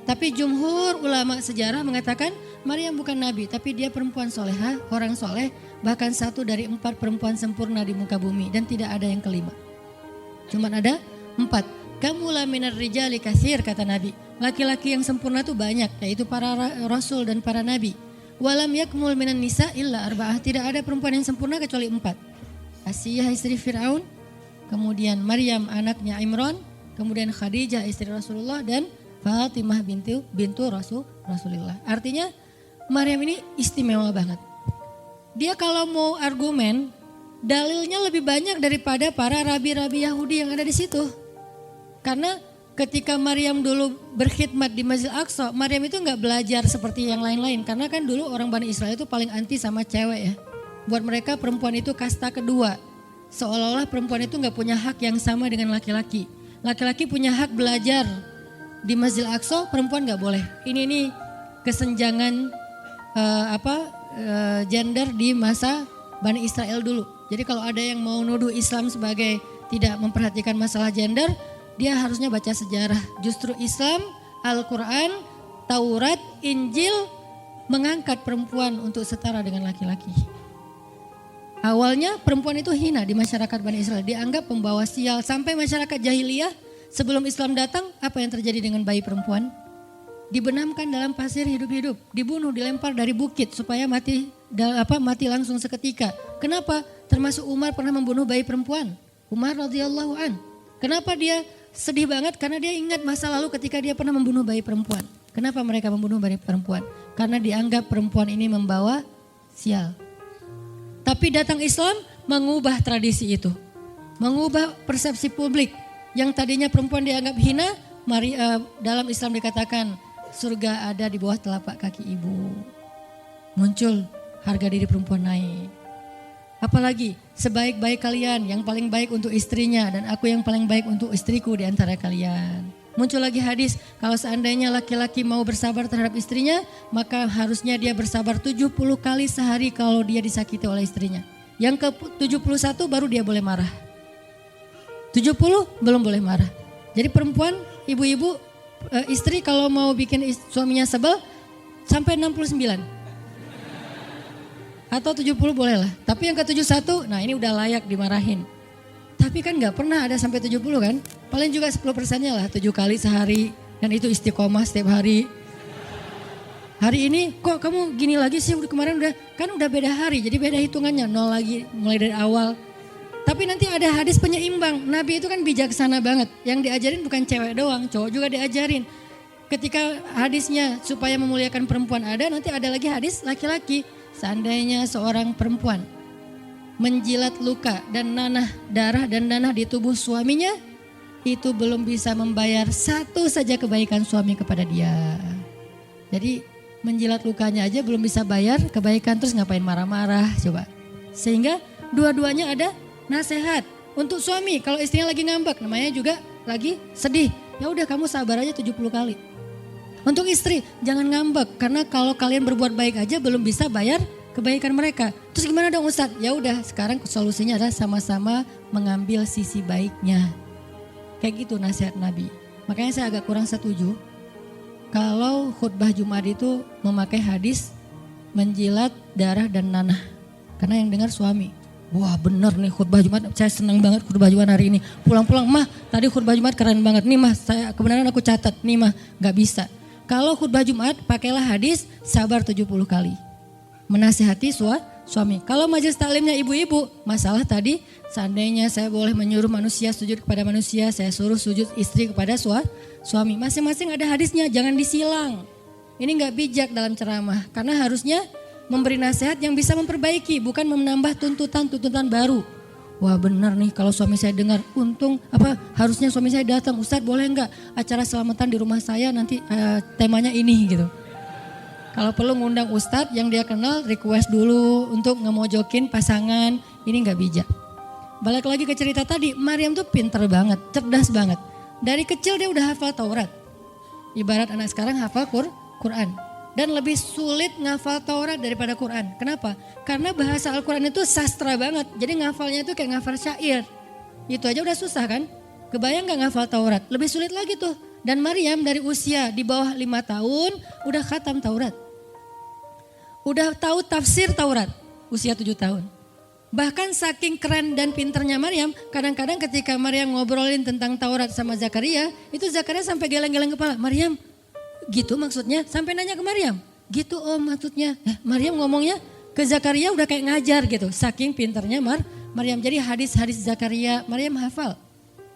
Tapi jumhur ulama sejarah mengatakan Maryam bukan nabi, tapi dia perempuan solehah, orang soleh. Bahkan 1 dari 4 perempuan sempurna di muka bumi. Dan tidak ada yang kelima. Cuman ada 4. Kamula minar rijali katsir, kata Nabi. Laki-laki yang sempurna itu banyak, yaitu para rasul dan para nabi. Walam yakmul minan nisa illa arba'ah. Tidak ada perempuan yang sempurna kecuali 4. Asiyah istri Fir'aun, kemudian Maryam anaknya Imran, kemudian Khadijah istri Rasulullah, dan Fatimah bintu Rasulullah. Artinya Maryam ini istimewa banget. Dia kalau mau argumen, dalilnya lebih banyak daripada para rabi-rabi Yahudi yang ada di situ. Karena ketika Maryam dulu berkhidmat di Masjidil Aqsa, Maryam itu gak belajar seperti yang lain-lain. Karena kan dulu orang Bani Israel itu paling anti sama cewek ya. Buat mereka perempuan itu kasta kedua. Seolah-olah perempuan itu gak punya hak yang sama dengan laki-laki. Laki-laki punya hak belajar di Masjidil Aqsa, perempuan gak boleh. Ini kesenjangan gender di masa Bani Israel dulu. Jadi kalau ada yang mau nuduh Islam sebagai tidak memperhatikan masalah gender, dia harusnya baca sejarah. Justru Islam, Al-Quran, Taurat, Injil mengangkat perempuan untuk setara dengan laki-laki. Awalnya perempuan itu hina di masyarakat Bani Israel, dianggap pembawa sial. Sampai masyarakat jahiliyah sebelum Islam datang, apa yang terjadi dengan bayi perempuan? Dibenamkan dalam pasir hidup-hidup, dibunuh, dilempar dari bukit supaya mati langsung seketika. Kenapa? Termasuk Umar pernah membunuh bayi perempuan. Umar radhiyallahu an. Kenapa dia sedih banget? Karena dia ingat masa lalu ketika dia pernah membunuh bayi perempuan. Kenapa mereka membunuh bayi perempuan? Karena dianggap perempuan ini membawa sial. Tapi datang Islam mengubah tradisi itu. Mengubah persepsi publik. Yang tadinya perempuan dianggap hina, dalam Islam dikatakan surga ada di bawah telapak kaki ibu. Muncul harga diri perempuan naik. Apalagi sebaik-baik kalian yang paling baik untuk istrinya dan aku yang paling baik untuk istriku di antara kalian. Muncul lagi hadis, kalau seandainya laki-laki mau bersabar terhadap istrinya, maka harusnya dia bersabar 70 kali sehari kalau dia disakiti oleh istrinya. Yang ke-71 baru dia boleh marah. 70 belum boleh marah. Jadi perempuan, ibu-ibu, istri kalau mau bikin suaminya sebel sampai 69. Atau 70 boleh lah. Tapi yang ke-71, nah ini udah layak dimarahin. Tapi kan gak pernah ada sampai 70 kan. Paling juga 10%-nya lah 7 kali sehari. Dan itu istiqomah setiap hari. Hari ini kok kamu gini lagi sih, kemarin udah beda hari. Jadi beda hitungannya, 0 lagi mulai dari awal. Tapi nanti ada hadis penyeimbang. Nabi itu kan bijaksana banget. Yang diajarin bukan cewek doang, cowok juga diajarin. Ketika hadisnya supaya memuliakan perempuan ada, nanti ada lagi hadis laki-laki. Seandainya seorang perempuan menjilat luka dan darah dan nanah di tubuh suaminya, itu belum bisa membayar satu saja kebaikan suami kepada dia. Jadi menjilat lukanya aja belum bisa bayar kebaikan, terus ngapain marah-marah coba. Sehingga dua-duanya ada nasihat untuk suami. Kalau istrinya lagi ngambek, namanya juga lagi sedih, ya udah kamu sabar aja 70 kali. Untuk istri jangan ngambek, karena kalau kalian berbuat baik aja belum bisa bayar kebaikan mereka. Terus gimana dong Ustadz? Ya udah, sekarang solusinya adalah sama-sama mengambil sisi baiknya. Kayak gitu nasihat Nabi. Makanya saya agak kurang setuju kalau khutbah Jumat itu memakai hadis menjilat darah dan nanah. Karena yang dengar suami. Wah bener nih khutbah Jumat, saya senang banget khutbah Jumat hari ini. Pulang-pulang, mah tadi khutbah Jumat keren banget. Nih mah, kebenaran aku catat, nih mah gak bisa. Kalau khutbah Jumat pakailah hadis sabar 70 kali. Menasihati suami. Kalau majelis taklimnya ibu-ibu, masalah tadi seandainya saya boleh menyuruh manusia sujud kepada manusia, saya suruh sujud istri kepada suami. Masing-masing ada hadisnya, jangan disilang. Ini gak bijak dalam ceramah, karena harusnya memberi nasihat yang bisa memperbaiki, bukan menambah tuntutan baru. Wah benar nih kalau suami saya dengar, harusnya suami saya datang, Ustadz boleh enggak acara selamatan di rumah saya nanti temanya ini gitu. Kalau perlu ngundang Ustadz yang dia kenal, request dulu untuk ngemojokin pasangan, ini enggak bijak. Balik lagi ke cerita tadi, Maryam tuh pinter banget, cerdas banget. Dari kecil dia udah hafal Taurat. Ibarat anak sekarang hafal Quran. Dan lebih sulit ngafal Taurat daripada Quran. Kenapa? Karena bahasa Al-Quran itu sastra banget. Jadi ngafalnya itu kayak ngafal syair. Itu aja udah susah kan? Kebayang gak ngafal Taurat? Lebih sulit lagi tuh. Dan Maryam dari usia di bawah 5 tahun udah khatam Taurat. Udah tahu tafsir Taurat. Usia 7 tahun. Bahkan saking keren dan pinternya Maryam, kadang-kadang ketika Maryam ngobrolin tentang Taurat sama Zakaria, itu Zakaria sampai geleng-geleng kepala. Maryam, gitu maksudnya, sampai nanya ke Maryam. Gitu maksudnya. Maryam ngomongnya ke Zakaria udah kayak ngajar gitu. Saking pinternya Maryam. Jadi hadis-hadis Zakaria Maryam hafal.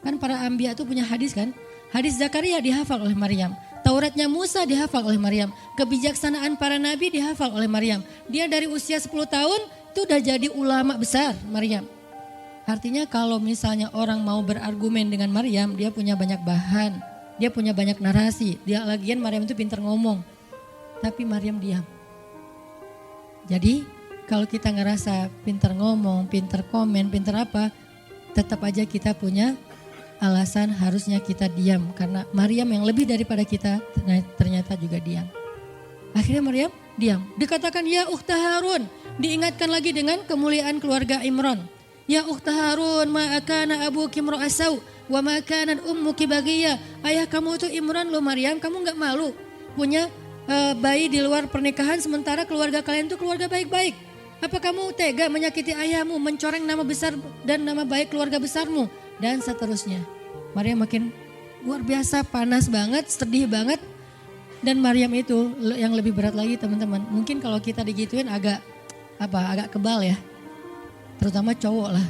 Kan para anbiya tuh punya hadis kan. Hadis Zakaria dihafal oleh Maryam. Tauratnya Musa dihafal oleh Maryam. Kebijaksanaan para nabi dihafal oleh Maryam. Dia dari usia 10 tahun itu udah jadi ulama besar Maryam. Artinya kalau misalnya orang mau berargumen dengan Maryam, dia punya banyak bahan. Dia punya banyak narasi. Dia lagian Maryam itu pintar ngomong. Tapi Maryam diam. Jadi kalau kita ngerasa pintar ngomong, pintar komen, pintar apa, tetap aja kita punya alasan harusnya kita diam. Karena Maryam yang lebih daripada kita ternyata juga diam. Akhirnya Maryam diam. Dikatakan ya ukhta Harun. Diingatkan lagi dengan kemuliaan keluarga Imran. Ya ukhta Harun, ma akana abuki imra'asau wa ma kanat ummuki baghiya. Ayah kamu itu Imran loh Maryam, kamu enggak malu punya bayi di luar pernikahan sementara keluarga kalian itu keluarga baik-baik. Apa kamu tega menyakiti ayahmu, mencoreng nama besar dan nama baik keluarga besarmu dan seterusnya. Maryam makin luar biasa panas banget, sedih banget. Dan Maryam itu yang lebih berat lagi teman-teman. Mungkin kalau kita digituin agak kebal ya. Terutama cowok lah.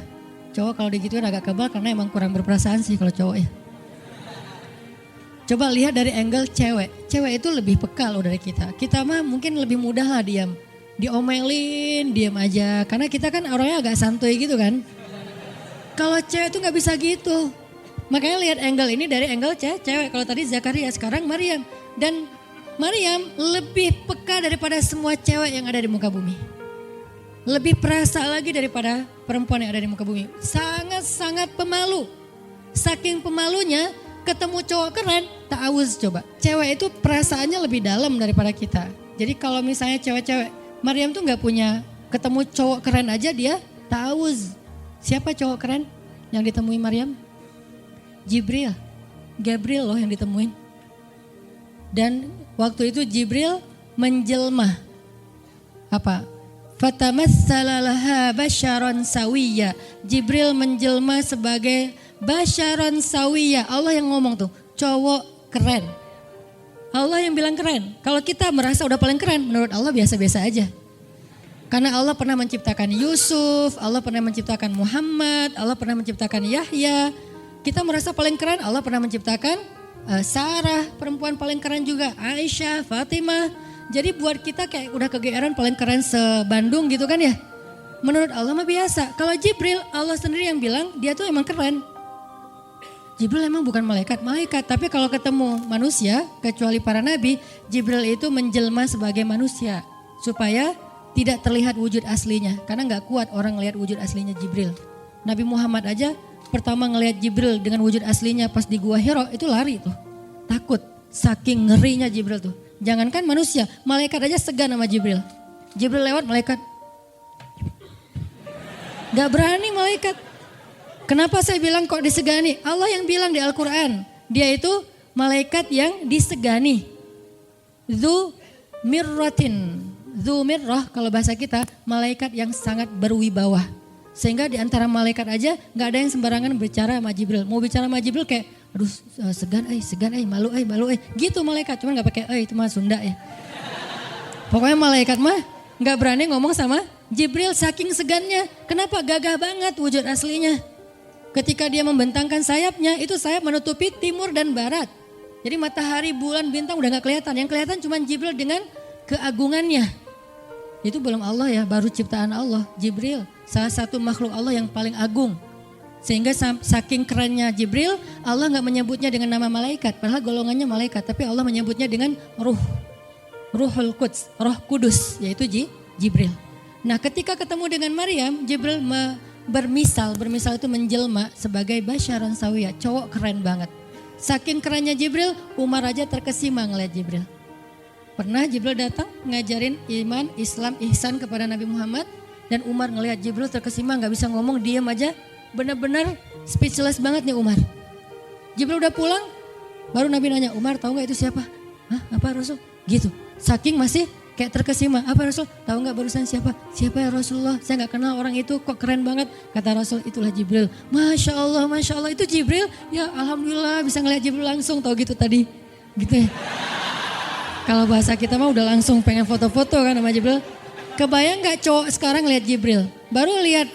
Cowok kalau digituin agak kebal karena emang kurang berperasaan sih kalau cowok ya. Coba lihat dari angle cewek. Cewek itu lebih peka loh dari kita. Kita mah mungkin lebih mudah lah diam. Diomelin, diam aja. Karena kita kan orangnya agak santuy gitu kan. Kalau cewek itu gak bisa gitu. Makanya lihat angle ini dari angle cewek. Kalau tadi Zakaria, sekarang Maryam. Dan Maryam lebih peka daripada semua cewek yang ada di muka bumi. Lebih perasa lagi daripada perempuan yang ada di muka bumi. Sangat-sangat pemalu. Saking pemalunya ketemu cowok keren, ta'awuz coba. Cewek itu perasaannya lebih dalam daripada kita. Jadi kalau misalnya cewek-cewek, Maryam tuh gak punya ketemu cowok keren aja dia ta'awuz. Siapa cowok keren yang ditemui Maryam? Jibril. Gabriel loh yang ditemuin. Dan waktu itu Jibril menjelma. Apa? Fatamassala laha basyaron sawiyya. Jibril menjelma sebagai basyaron sawiyya. Allah yang ngomong tuh, cowok keren. Allah yang bilang keren. Kalau kita merasa udah paling keren, menurut Allah biasa-biasa aja. Karena Allah pernah menciptakan Yusuf, Allah pernah menciptakan Muhammad, Allah pernah menciptakan Yahya. Kita merasa paling keren, Allah pernah menciptakan Sarah, perempuan paling keren juga, Aisyah, Fatimah. Jadi buat kita kayak udah kegeeran paling keren se-Bandung gitu kan ya. Menurut Allah mah biasa. Kalau Jibril, Allah sendiri yang bilang dia tuh emang keren. Jibril emang bukan malaikat, tapi kalau ketemu manusia, kecuali para nabi, Jibril itu menjelma sebagai manusia. Supaya tidak terlihat wujud aslinya. Karena gak kuat orang ngelihat wujud aslinya Jibril. Nabi Muhammad aja pertama ngelihat Jibril dengan wujud aslinya pas di Gua Hira itu lari tuh. Takut, saking ngerinya Jibril tuh. Jangankan manusia, malaikat aja segan sama Jibril. Jibril lewat malaikat. Gak berani malaikat. Kenapa saya bilang kok disegani? Allah yang bilang di Al-Quran. Dia itu malaikat yang disegani. Dzu mirratin. Dzu mirrah kalau bahasa kita malaikat yang sangat berwibawa. Sehingga di antara malaikat aja gak ada yang sembarangan bicara sama Jibril. Mau bicara sama Jibril kayak aduh segan malu gitu malaikat, cuman gak pakai itu mah Sunda ya. Pokoknya malaikat mah gak berani ngomong sama Jibril saking segannya. Kenapa? Gagah banget wujud aslinya. Ketika dia membentangkan sayapnya, itu sayap menutupi timur dan barat. Jadi matahari, bulan, bintang udah gak kelihatan. Yang kelihatan cuman Jibril dengan keagungannya. Itu belum Allah ya, baru ciptaan Allah. Jibril salah satu makhluk Allah yang paling agung. Sehingga saking kerennya Jibril, Allah gak menyebutnya dengan nama malaikat. Padahal golongannya malaikat, tapi Allah menyebutnya dengan Ruhul Quds, Roh Kudus, yaitu Jibril. Nah ketika ketemu dengan Maryam, Jibril bermisal itu menjelma sebagai basyaran sawiyah, cowok keren banget. Saking kerennya Jibril, Umar aja terkesima ngeliat Jibril. Pernah Jibril datang ngajarin iman, Islam, ihsan kepada Nabi Muhammad. Dan Umar ngeliat Jibril terkesima, gak bisa ngomong, diam aja. Benar-benar speechless banget nih Umar. Jibril udah pulang, baru Nabi nanya, Umar tahu nggak itu siapa? Hah, apa Rasul? Gitu. Saking masih kayak terkesima. Apa Rasul? Tahu nggak barusan siapa? Siapa ya Rasulullah? Saya nggak kenal orang itu, kok keren banget. Kata Rasul, itulah Jibril. Masya Allah itu Jibril. Ya Alhamdulillah bisa ngeliat Jibril langsung, tahu gitu tadi. Gitu ya. Kalau bahasa kita mah udah langsung pengen foto-foto kan sama Jibril. Kebayang nggak cowok sekarang lihat Jibril? Baru lihat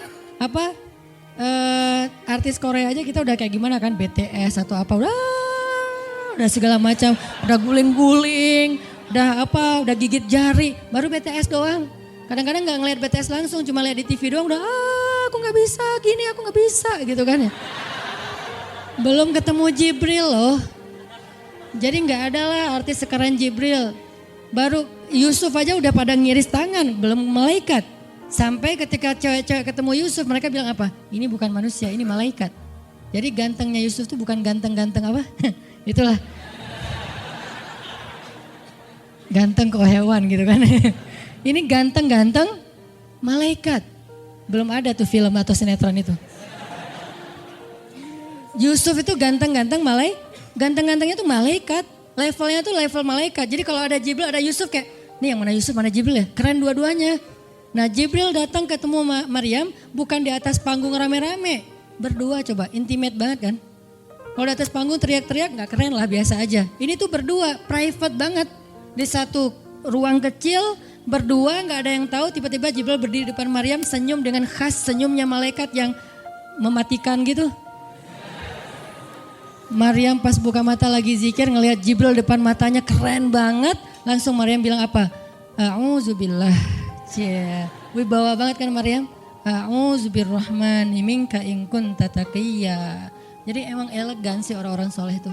artis Korea aja kita udah kayak gimana kan, BTS atau apa, udah segala macam, udah guling-guling, udah gigit jari, baru BTS doang. Kadang-kadang nggak ngeliat BTS langsung, cuma lihat di TV doang udah aku nggak bisa gini, aku nggak bisa gitu kan ya. Belum ketemu Jibril loh. Jadi nggak ada lah artis sekeren Jibril. Baru Yusuf aja udah pada ngiris tangan, belum malaikat. Sampai ketika cewek-cewek ketemu Yusuf, mereka bilang apa? Ini bukan manusia, ini malaikat. Jadi gantengnya Yusuf itu bukan ganteng-ganteng apa? Itulah. Ganteng kok hewan gitu kan. Ini ganteng-ganteng malaikat. Belum ada tuh film atau sinetron itu. Yusuf itu ganteng-gantengnya tuh malaikat. Levelnya tuh level malaikat. Jadi kalau ada Jibril, ada Yusuf kayak, nih yang mana Yusuf, mana Jibril ya? Keren dua-duanya. Nah Jibril datang ketemu Maryam bukan di atas panggung rame-rame. Berdua coba, intimate banget kan? Kalau di atas panggung teriak-teriak gak keren lah, biasa aja. Ini tuh berdua, private banget. Di satu ruang kecil, berdua gak ada yang tahu. Tiba-tiba Jibril berdiri di depan Maryam, senyum dengan khas senyumnya malaikat yang mematikan gitu. Maryam pas buka mata lagi zikir ngelihat Jibril depan matanya keren banget. Langsung Maryam bilang apa? A'udzubillah. Cie, wibawa banget kan Maryam? A'udzubirrahmani minka in kunta taqiyya. Jadi emang elegan sih orang-orang soleh itu.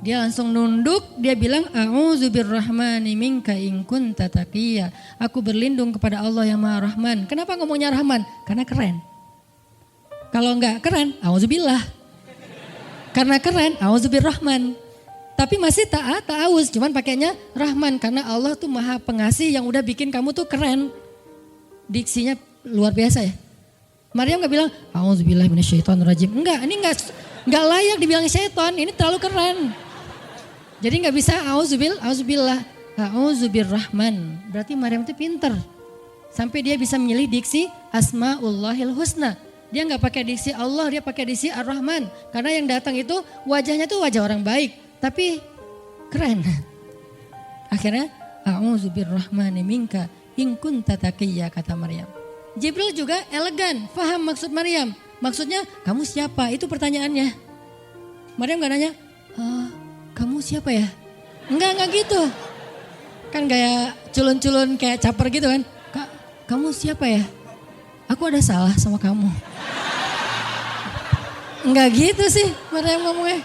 Dia langsung nunduk, dia bilang A'udzubirrahmani minka in kunta taqiyya. Aku berlindung kepada Allah yang Maha Rahman. Kenapa ngomongnya Rahman? Karena keren. Kalau enggak keren, a'udzubillah. Karena keren, A'udzubirrahman. Tapi masih ta'awuz, cuman pakainya Rahman. Karena Allah tuh Maha Pengasih yang udah bikin kamu tuh keren. Diksinya luar biasa ya. Maryam gak bilang, A'udzubillahi minasyaitonirrajim. Enggak, ini enggak layak dibilang syaitan, ini terlalu keren. Jadi gak bisa A'udzubillah, A'udzubirrahman. Berarti Maryam itu pinter. Sampai dia bisa memilih diksi Asmaullahil Husna. Dia nggak pakai diksi Allah, dia pakai diksi Ar-Rahman. Karena yang datang itu wajahnya tuh wajah orang baik, tapi keren. Akhirnya, A'udzubirrahmani minka in kunta taqiyya, kata Maryam. Jibril juga elegan, paham maksud Maryam. Maksudnya, kamu siapa? Itu pertanyaannya. Maryam nggak nanya, kamu siapa ya? Enggak gitu. Kan kayak culun-culun kayak caper gitu kan. Kamu siapa ya? Aku ada salah sama kamu. Enggak gitu sih Maryam ngomongnya.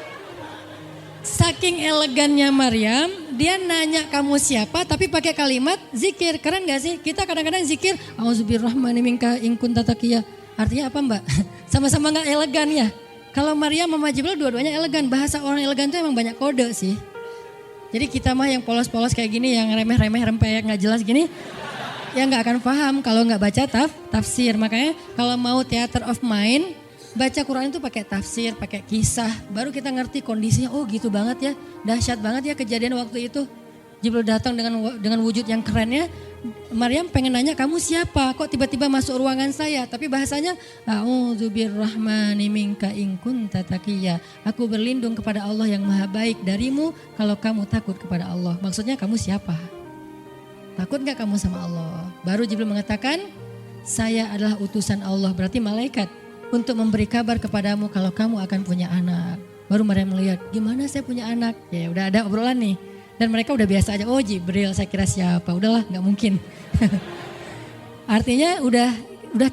Saking elegannya Maryam, dia nanya kamu siapa tapi pakai kalimat zikir. Keren gak sih? Kita kadang-kadang zikir, A'udzubirrahmani minka in kunta taqiyya. Artinya apa Mbak? Sama-sama gak elegan ya. Kalau Maryam sama Jibril dua-duanya elegan. Bahasa orang elegan itu emang banyak kode sih. Jadi kita mah yang polos-polos kayak gini, yang remeh-remeh rempeyek gak jelas gini, ya nggak akan paham kalau nggak baca tafsir. Makanya kalau mau theater of mind, baca Quran itu pakai tafsir, pakai kisah. Baru kita ngerti kondisinya, oh gitu banget ya. Dahsyat banget ya kejadian waktu itu. Jibril datang dengan wujud yang kerennya. Maryam pengen nanya, kamu siapa? Kok tiba-tiba masuk ruangan saya? Tapi bahasanya, A'udzubirrahmani minka in kunta taqiyya. Aku berlindung kepada Allah yang Maha Baik darimu kalau kamu takut kepada Allah. Maksudnya kamu siapa? Takut gak kamu sama Allah? Baru Jibril mengatakan, saya adalah utusan Allah, berarti malaikat, untuk memberi kabar kepadamu kalau kamu akan punya anak. Baru Maryam melihat, gimana saya punya anak? Ya udah ada obrolan nih. Dan mereka udah biasa aja, oh Jibril saya kira siapa? Udahlah gak mungkin. Artinya udah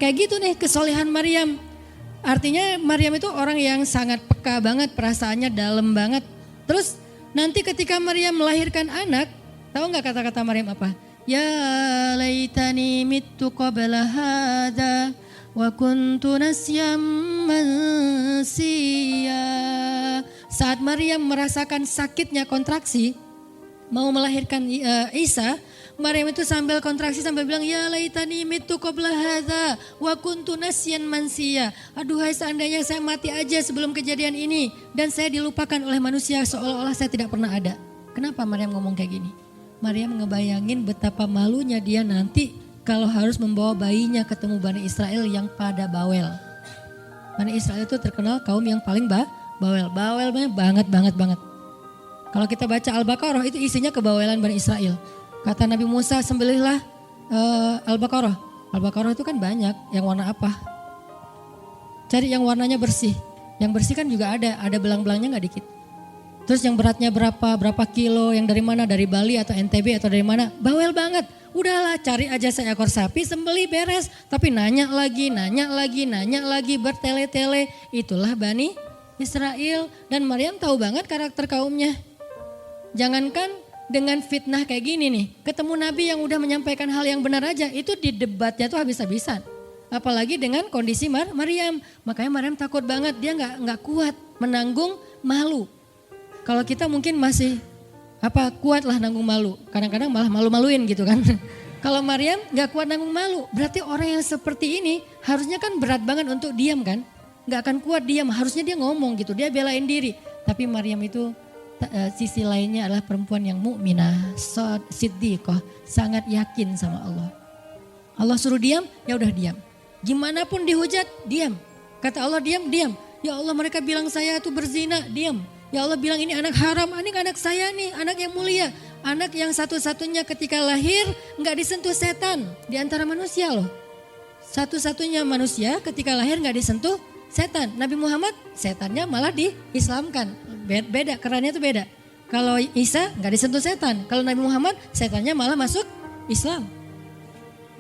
kayak gitu nih kesolehan Maryam. Artinya Maryam itu orang yang sangat peka banget, perasaannya dalam banget. Terus nanti ketika Maryam melahirkan anak, tahu gak kata-kata Maryam apa? Ya laitani mittu qabla hadha wa kuntu nasyam mansiya. Saat Maryam merasakan sakitnya kontraksi, mau melahirkan Isa, Maryam itu sambil kontraksi sambil bilang, ya laitani mittu qabla hadha wa kuntu nasyan mansiya. Aduhai seandainya saya mati aja sebelum kejadian ini dan saya dilupakan oleh manusia seolah-olah saya tidak pernah ada. Kenapa Maryam ngomong kayak gini? Maryam ngebayangin betapa malunya dia nanti kalau harus membawa bayinya ketemu Bani Israel yang pada bawel. Bani Israel itu terkenal kaum yang paling bawel. Bawelnya banget. Kalau kita baca Al-Baqarah itu isinya kebawelan Bani Israel. Kata Nabi Musa, sembelihlah Al-Baqarah. Al-Baqarah itu kan banyak, yang warna apa? Cari yang warnanya bersih. Yang bersih kan juga ada belang-belangnya gak dikit. Terus yang beratnya berapa kilo, yang dari mana, dari Bali atau NTB atau dari mana, bawel banget. Udahlah cari aja seekor sapi, sembelih beres. Tapi nanya lagi, bertele-tele. Itulah Bani Israel. Dan Maryam tahu banget karakter kaumnya. Jangankan dengan fitnah kayak gini nih, ketemu Nabi yang udah menyampaikan hal yang benar aja, itu di debatnya tuh habis-habisan. Apalagi dengan kondisi Maryam. Makanya Maryam takut banget, dia nggak kuat menanggung malu. Kalau kita mungkin masih kuat lah nanggung malu. Kadang-kadang malah malu-maluin gitu kan. Kalau Maryam gak kuat nanggung malu, berarti orang yang seperti ini harusnya kan berat banget untuk diam kan. Gak akan kuat diam, harusnya dia ngomong gitu, dia belain diri. Tapi Maryam itu sisi lainnya adalah perempuan yang mukminah, siddiqah, sangat yakin sama Allah. Allah suruh diam, ya udah diam. Gimana pun dihujat, diam. Kata Allah diam, diam. Ya Allah mereka bilang saya itu berzina, diam. Ya Allah bilang ini anak haram, ini anak saya nih, anak yang mulia. Anak yang satu-satunya ketika lahir gak disentuh setan di antara manusia loh. Satu-satunya manusia ketika lahir gak disentuh setan. Nabi Muhammad setannya malah diislamkan. Beda, kerannya itu beda. Kalau Isa gak disentuh setan. Kalau Nabi Muhammad setannya malah masuk Islam.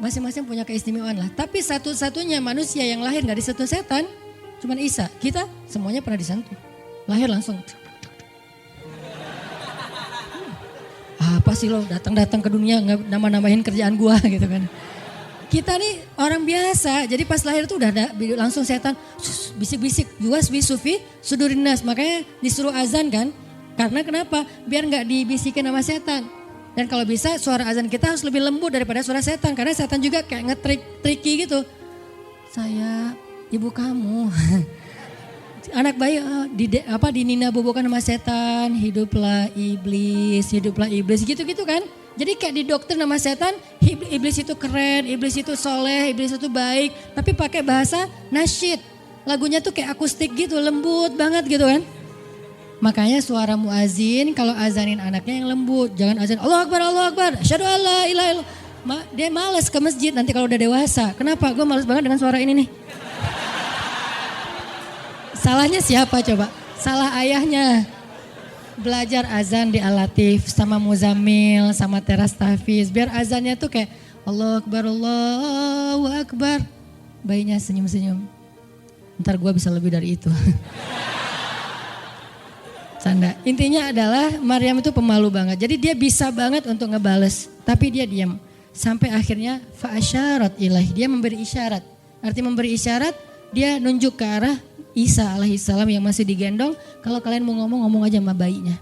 Masing-masing punya keistimewaan lah. Tapi satu-satunya manusia yang lahir gak disentuh setan cuman Isa. Kita semuanya pernah disentuh. Lahir langsung. Apa sih lo datang-datang ke dunia nambah-nambahin kerjaan gua gitu kan. Kita nih orang biasa, jadi pas lahir tuh udah ada langsung setan bisik-bisik, yuwas bisufi sudurinas, makanya disuruh azan kan. Karena kenapa? Biar nggak dibisikin sama setan. Dan kalau bisa suara azan kita harus lebih lembut daripada suara setan, karena setan juga kayak nge-tricky gitu. Saya ibu kamu. Anak bayi dinina bobokan sama setan, hiduplah iblis gitu-gitu kan. Jadi kayak di dokter nama setan, iblis itu keren, iblis itu soleh, iblis itu baik. Tapi pakai bahasa nasyid, lagunya tuh kayak akustik gitu, lembut banget gitu kan. Makanya suara muazin kalau azanin anaknya yang lembut, jangan azan Allahu Akbar, asyhadu alla ilaha illallah. Dia males ke masjid nanti kalau udah dewasa. Kenapa? Gue males banget dengan suara ini nih. Salahnya siapa coba? Salah ayahnya. Belajar azan di Al-Latif sama Muzammil sama Teras Tahfiz. Biar azannya tuh kayak Allahu Akbar. Bayinya senyum-senyum. Ntar gue bisa lebih dari itu. Canda. Intinya adalah Maryam itu pemalu banget. Jadi dia bisa banget untuk ngebales. Tapi dia diam. Sampai akhirnya fa'asyarat ilaih. Dia memberi isyarat. Arti memberi isyarat dia nunjuk ke arah Isa alaihissalam yang masih digendong, kalau kalian mau ngomong aja sama bayinya.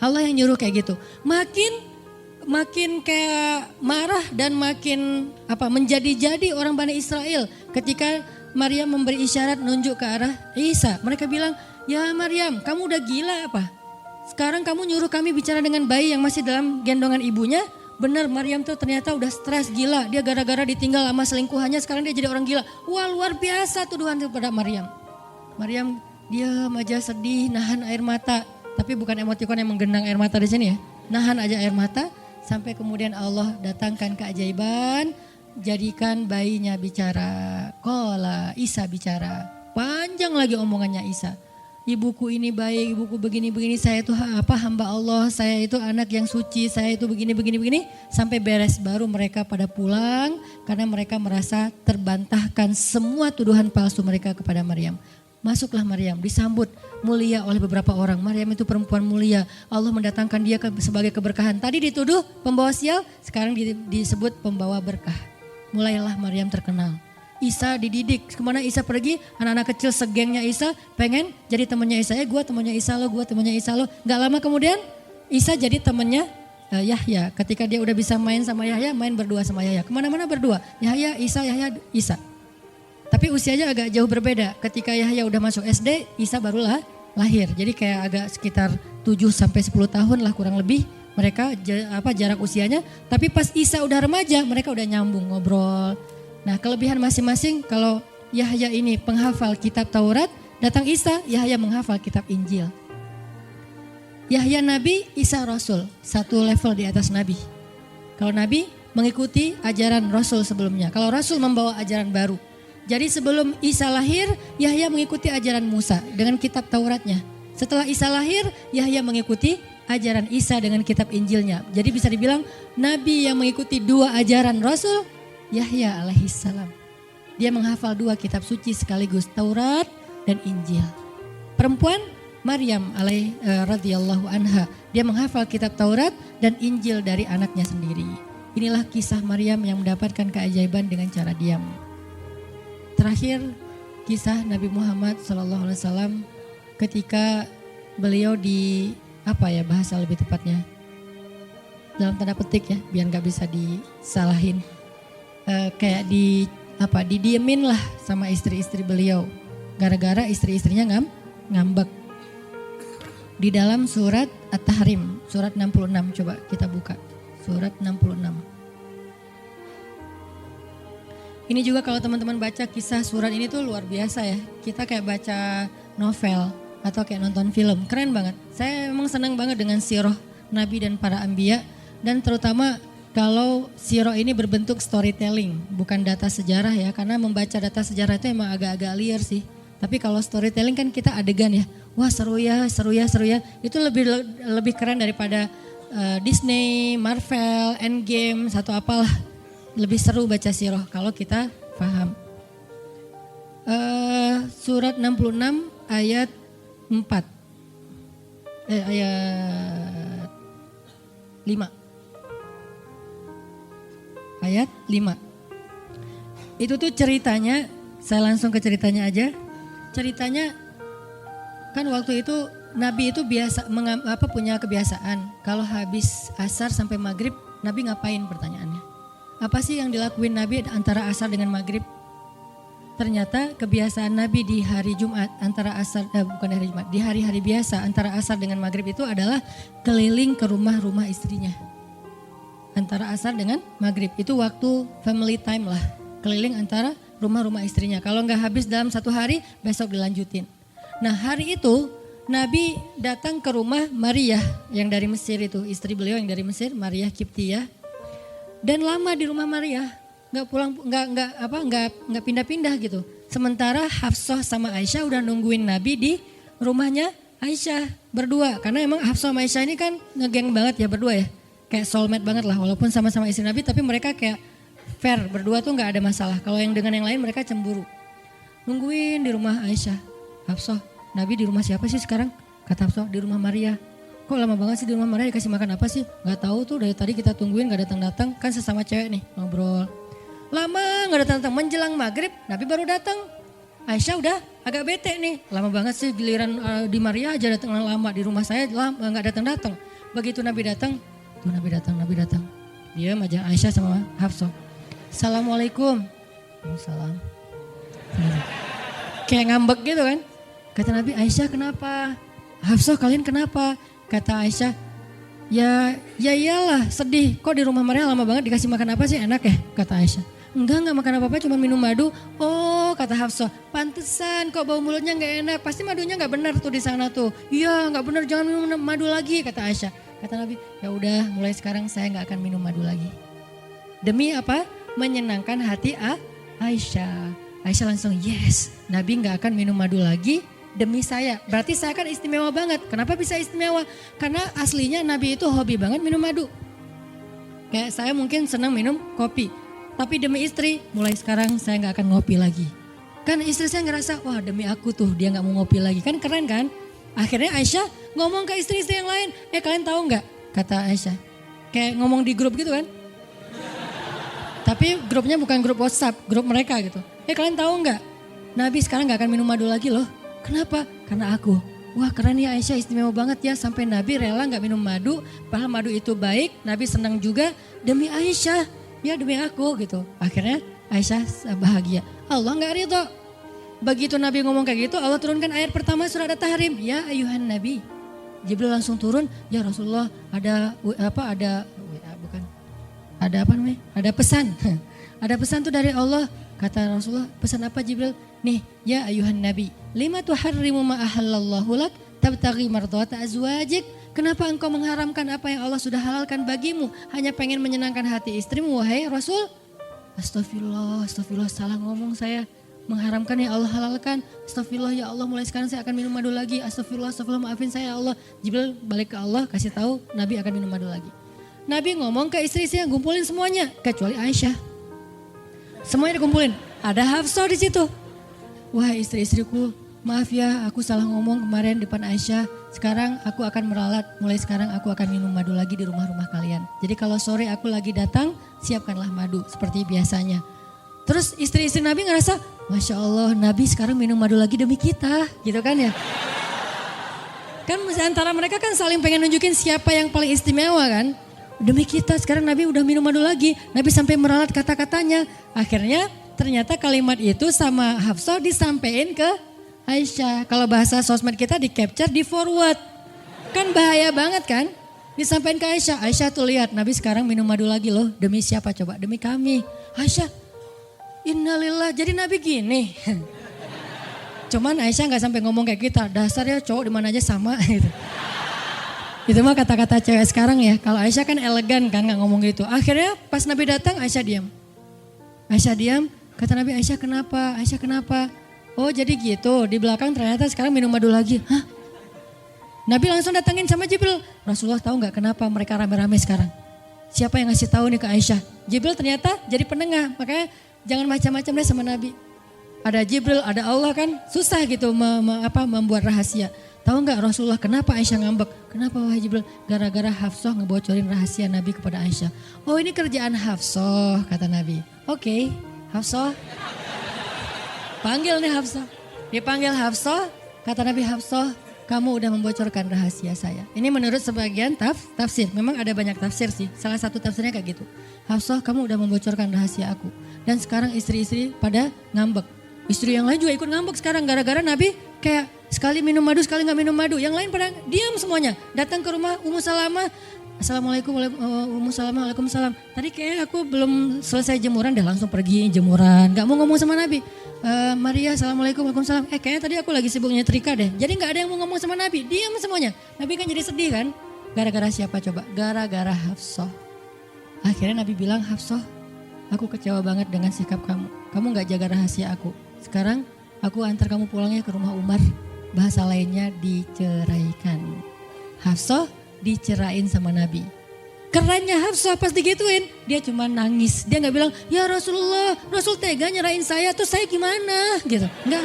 Allah yang nyuruh kayak gitu. Makin kayak marah dan makin menjadi-jadi orang Bani Israel ketika Maryam memberi isyarat nunjuk ke arah Isa. Mereka bilang, "Ya Maryam, kamu udah gila apa? Sekarang kamu nyuruh kami bicara dengan bayi yang masih dalam gendongan ibunya?" Benar, Maryam tuh ternyata udah stres gila. Dia gara-gara ditinggal sama selingkuhannya sekarang dia jadi orang gila. Wah, luar biasa tuduhan kepada Maryam. Maryam diam aja sedih, nahan air mata. Tapi bukan emotikon yang menggenang air mata di sini ya. Nahan aja air mata sampai kemudian Allah datangkan keajaiban. Jadikan bayinya bicara. Qala, Isa bicara. Panjang lagi omongannya Isa. Ibuku ini baik, ibuku begini-begini, saya itu hamba Allah, saya itu anak yang suci, saya itu begini-begini, sampai beres baru mereka pada pulang karena mereka merasa terbantahkan semua tuduhan palsu mereka kepada Maryam. Masuklah Maryam, disambut mulia oleh beberapa orang. Maryam itu perempuan mulia, Allah mendatangkan dia sebagai keberkahan. Tadi dituduh pembawa sial, sekarang disebut pembawa berkah. Mulailah Maryam terkenal. Isa dididik, kemana Isa pergi, anak-anak kecil segengnya Isa pengen jadi temannya Isa. Gue temannya Isa lo, gue temannya Isa lo. Gak lama kemudian Isa jadi temannya Yahya. Ketika dia udah bisa main sama Yahya, main berdua sama Yahya. Kemana-mana berdua, Yahya, Isa. Tapi usianya agak jauh berbeda. Ketika Yahya udah masuk SD, Isa barulah lahir. Jadi kayak agak sekitar 7-10 tahun lah kurang lebih. Mereka jarak usianya. Tapi pas Isa udah remaja, mereka udah nyambung ngobrol. Nah, kelebihan masing-masing, kalau Yahya ini penghafal kitab Taurat, datang Isa, Yahya menghafal kitab Injil. Yahya Nabi, Isa Rasul, satu level di atas Nabi. Kalau Nabi mengikuti ajaran Rasul sebelumnya, kalau Rasul membawa ajaran baru. Jadi sebelum Isa lahir, Yahya mengikuti ajaran Musa dengan kitab Tauratnya. Setelah Isa lahir, Yahya mengikuti ajaran Isa dengan kitab Injilnya. Jadi bisa dibilang Nabi yang mengikuti dua ajaran Rasul, Yahya alaihissalam. Dia menghafal dua kitab suci sekaligus, Taurat dan Injil. Perempuan Maryam radhiyallahu anha, dia menghafal kitab Taurat dan Injil dari anaknya sendiri. Inilah kisah Maryam yang mendapatkan keajaiban dengan cara diam. Terakhir kisah Nabi Muhammad SAW ketika beliau bahasa lebih tepatnya, dalam tanda petik ya, biar nggak bisa disalahin. Kayak didiemin lah sama istri-istri beliau. Gara-gara istri-istrinya ngambek. Di dalam surat At-Tahrim, surat 66, coba kita buka. Surat 66. Ini juga kalau teman-teman baca kisah surat ini tuh luar biasa ya. Kita kayak baca novel atau kayak nonton film, keren banget. Saya memang senang banget dengan sirah Nabi dan para anbiya, dan terutama kalau sirah ini berbentuk storytelling, bukan data sejarah ya, karena membaca data sejarah itu emang agak-agak liar sih. Tapi kalau storytelling kan kita adegan ya, wah seru ya, itu lebih keren daripada Disney, Marvel, Endgame, satu apalah. Lebih seru baca sirah kalau kita paham. Surat 66 ayat 4, ayat 5. Ayat 5. Itu tuh ceritanya, saya langsung ke ceritanya aja. Ceritanya kan waktu itu Nabi itu punya kebiasaan. Kalau habis asar sampai maghrib, Nabi ngapain pertanyaannya? Apa sih yang dilakuin Nabi antara asar dengan maghrib? Ternyata kebiasaan Nabi di hari Jumat antara asar, bukan hari Jumat, di hari-hari biasa antara asar dengan maghrib itu adalah keliling ke rumah-rumah istrinya. Antara asar dengan maghrib itu waktu family time lah, keliling antara rumah-rumah istrinya. Kalau nggak habis dalam satu hari, besok dilanjutin. Nah hari itu Nabi datang ke rumah Maria yang dari Mesir itu, istri beliau yang dari Mesir, Maria Kiptiyah, dan lama di rumah Maria, nggak pulang, nggak pindah-pindah gitu. Sementara Hafsah sama Aisyah udah nungguin Nabi di rumahnya Aisyah berdua, karena emang Hafsah sama Aisyah ini kan ngegeng banget ya berdua ya. Kayak soulmate banget lah, walaupun sama-sama istri Nabi tapi mereka kayak fair, berdua tuh gak ada masalah. Kalau yang dengan yang lain mereka cemburu. Nungguin di rumah Aisyah. Hafsah, Nabi di rumah siapa sih sekarang? Kata Hafsah, di rumah Maria. Kok lama banget sih di rumah Maria, dikasih makan apa sih? Gak tahu tuh, dari tadi kita tungguin gak datang-datang. Kan sesama cewek nih ngobrol. Lama gak datang-datang, menjelang maghrib Nabi baru datang. Aisyah udah agak bete nih, lama banget sih giliran di Maria aja datang lama, di rumah saya gak datang-datang. Begitu Nabi datang, Nabi datang. Dia aja Aisyah sama Hafsah. Assalamualaikum. Waalaikumsalam. Kayak ngambek gitu kan. Kata Nabi, Aisyah kenapa? Hafsah kalian kenapa? Kata Aisyah, ya iyalah sedih. Kok di rumah Maria lama banget, dikasih makan apa sih enak ya? Kata Aisyah. Enggak makan apa-apa, cuma minum madu. Oh kata Hafsah, pantesan kok bau mulutnya gak enak. Pasti madunya gak benar tuh di sana tuh. Iya gak benar, jangan minum madu lagi kata Aisyah. Kata Nabi, ya udah mulai sekarang saya nggak akan minum madu lagi. Demi apa? Menyenangkan hati Aisyah. Aisyah langsung yes, Nabi nggak akan minum madu lagi demi saya. Berarti saya kan istimewa banget. Kenapa bisa istimewa? Karena aslinya Nabi itu hobi banget minum madu. Kayak saya mungkin senang minum kopi. Tapi demi istri, mulai sekarang saya nggak akan ngopi lagi. Kan istri saya ngerasa, wah demi aku tuh dia nggak mau ngopi lagi. Kan keren kan? Akhirnya Aisyah ngomong ke istri-istri yang lain, kalian tahu nggak? Kata Aisyah, kayak ngomong di grup gitu kan. Tapi grupnya bukan grup WhatsApp, grup mereka gitu. Kalian tahu nggak? Nabi sekarang nggak akan minum madu lagi loh. Kenapa? Karena aku. Wah keren ya Aisyah, istimewa banget ya. Sampai Nabi rela nggak minum madu, padahal madu itu baik. Nabi senang juga demi Aisyah, ya demi aku gitu. Akhirnya Aisyah bahagia. Allah nggak ridho. Begitu Nabi ngomong kayak gitu, Allah turunkan ayat pertama surat At-Tahrim. Ya ayuhan Nabi. Jibril langsung turun, ya Rasulullah ada pesan. Ada pesan tuh dari Allah. Kata Rasulullah, pesan apa Jibril? Nih, ya ayuhan Nabi. Lima tuharrimu ma ahallallahu lak tabtaghi mardhata azwajik. Kenapa engkau mengharamkan apa yang Allah sudah halalkan bagimu? Hanya pengen menyenangkan hati istrimu, wahai Rasul. Astagfirullah, salah ngomong saya. Mengharamkan yang Allah halalkan. Astagfirullah ya Allah, mulai sekarang saya akan minum madu lagi. Astagfirullah, maafin saya ya Allah. Jibril balik ke Allah kasih tahu Nabi akan minum madu lagi. Nabi ngomong ke istri-istri yang ngumpulin semuanya kecuali Aisyah. Semuanya dikumpulin. Ada Hafsah di situ. Wah istri-istriku, maaf ya aku salah ngomong kemarin depan Aisyah. Sekarang aku akan meralat. Mulai sekarang aku akan minum madu lagi di rumah-rumah kalian. Jadi kalau sore aku lagi datang, siapkanlah madu seperti biasanya. Terus istri-istri Nabi ngerasa, Masya Allah Nabi sekarang minum madu lagi demi kita, gitu kan ya. Kan antara mereka kan saling pengen nunjukin siapa yang paling istimewa kan. Demi kita sekarang Nabi udah minum madu lagi. Nabi sampai meralat kata-katanya. Akhirnya ternyata kalimat itu sama Hafsah disampaikan ke Aisyah. Kalau bahasa sosmed kita di capture, di forward. Kan bahaya banget kan? Disampaikan ke Aisyah. Aisyah tuh lihat Nabi sekarang minum madu lagi loh. Demi siapa coba? Demi kami. Aisyah, innalillah, jadi Nabi gini. Cuman Aisyah gak sampai ngomong kayak kita. Dasarnya cowok di mana aja sama gitu. Itu mah kata-kata cewek sekarang ya. Kalau Aisyah kan elegan kan gak ngomong gitu. Akhirnya pas Nabi datang Aisyah diam. Aisyah diam, kata Nabi, Aisyah kenapa? Aisyah kenapa? Oh jadi gitu, di belakang ternyata sekarang minum madu lagi. Hah? Nabi langsung datangin sama Jibril. Rasulullah tahu gak kenapa mereka rame-rame sekarang? Siapa yang ngasih tahu nih ke Aisyah? Jibril ternyata jadi penengah. Makanya jangan macam-macam deh sama Nabi. Ada Jibril, ada Allah kan susah gitu membuat rahasia. Tahu nggak Rasulullah kenapa Aisyah ngambek? Kenapa wahai Jibril? Gara-gara Hafsah ngebocorin rahasia Nabi kepada Aisyah. Oh ini kerjaan Hafsah kata Nabi. Oke, Hafsah. Panggil nih Hafsah. Dipanggil Hafsah, kata Nabi Hafsah, kamu udah membocorkan rahasia saya. Ini menurut sebagian tafsir. Memang ada banyak tafsir sih. Salah satu tafsirnya kayak gitu. Hafsah kamu udah membocorkan rahasia aku. Dan sekarang istri-istri pada ngambek. Istri yang lain juga ikut ngambek sekarang gara-gara Nabi kayak sekali minum madu, sekali gak minum madu. Yang lain pada diam semuanya. Datang ke rumah Ummu Salamah. Assalamualaikum, Ummu Salamah, waalaikumsalam. Tadi kayak aku belum selesai jemuran, dah langsung pergi jemuran. Gak mau ngomong sama Nabi. Maria, assalamualaikum, waalaikumsalam. Kayaknya tadi aku lagi sibuk nyetrika deh. Jadi gak ada yang mau ngomong sama Nabi. Diam semuanya. Nabi kan jadi sedih kan. Gara-gara siapa coba? Gara-gara Hafsah. Akhirnya Nabi bilang, Hafsah, aku kecewa banget dengan sikap kamu. Kamu gak jaga rahasia aku. Sekarang aku antar kamu pulangnya ke rumah Umar. Bahasa lainnya diceraikan. Hafsah dicerain sama Nabi. Kerennya Hafsah pas digituin, dia cuma nangis. Dia gak bilang, ya Rasulullah, Rasul tega nyerain saya, terus saya gimana? Gitu. Enggak.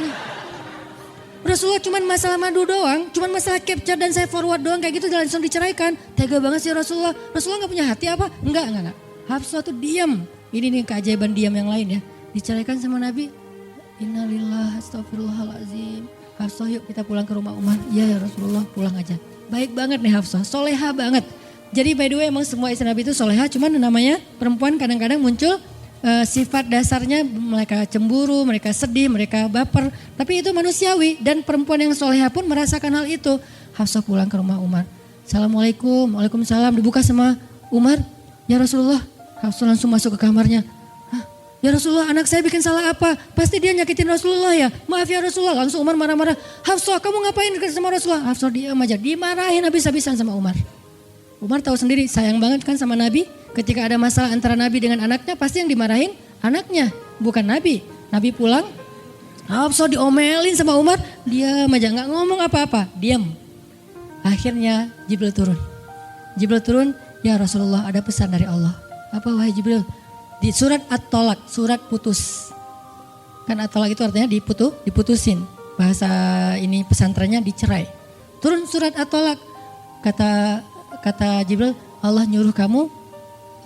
Rasulullah cuma masalah madu doang, cuma masalah capture dan saya forward doang kayak gitu langsung diceraikan. Tega banget sih Rasulullah. Rasulullah gak punya hati apa? Enggak. Hafsah tuh diam. Ini nih keajaiban diam yang lain ya. Diceraikan sama Nabi. Innalillah, astagfirullahaladzim. Hafsah yuk kita pulang ke rumah Umar. Iya ya Rasulullah pulang aja. Baik banget nih Hafsah, soleha banget. Jadi by the way emang semua istri Nabi itu soleha. Cuman namanya perempuan kadang-kadang muncul sifat dasarnya mereka cemburu, mereka sedih, mereka baper. Tapi itu manusiawi dan perempuan yang soleha pun merasakan hal itu. Hafsah pulang ke rumah Umar. Assalamualaikum, waalaikumsalam. Dibuka sama Umar. Ya Rasulullah, Hafsah langsung masuk ke kamarnya. Ya Rasulullah anak saya bikin salah apa? Pasti dia nyakitin Rasulullah ya. Maaf ya Rasulullah. Langsung Umar marah-marah. Hafsah kamu ngapain dekat sama Rasulullah? Hafsah diam aja. Dimarahin habis-habisan sama Umar. Umar tahu sendiri sayang banget kan sama Nabi. Ketika ada masalah antara Nabi dengan anaknya pasti yang dimarahin anaknya. Bukan Nabi. Nabi pulang. Hafsah diomelin sama Umar. Diam aja gak ngomong apa-apa. Diam. Akhirnya Jibril turun. Jibril turun. Ya Rasulullah ada pesan dari Allah. Apa wahai Jibril? Di surat At-Tolak, surat putus. Kan At-Tolak itu artinya diputusin. Bahasa ini pesantrennya dicerai. Turun surat At-Tolak. Kata Jibril, Allah nyuruh kamu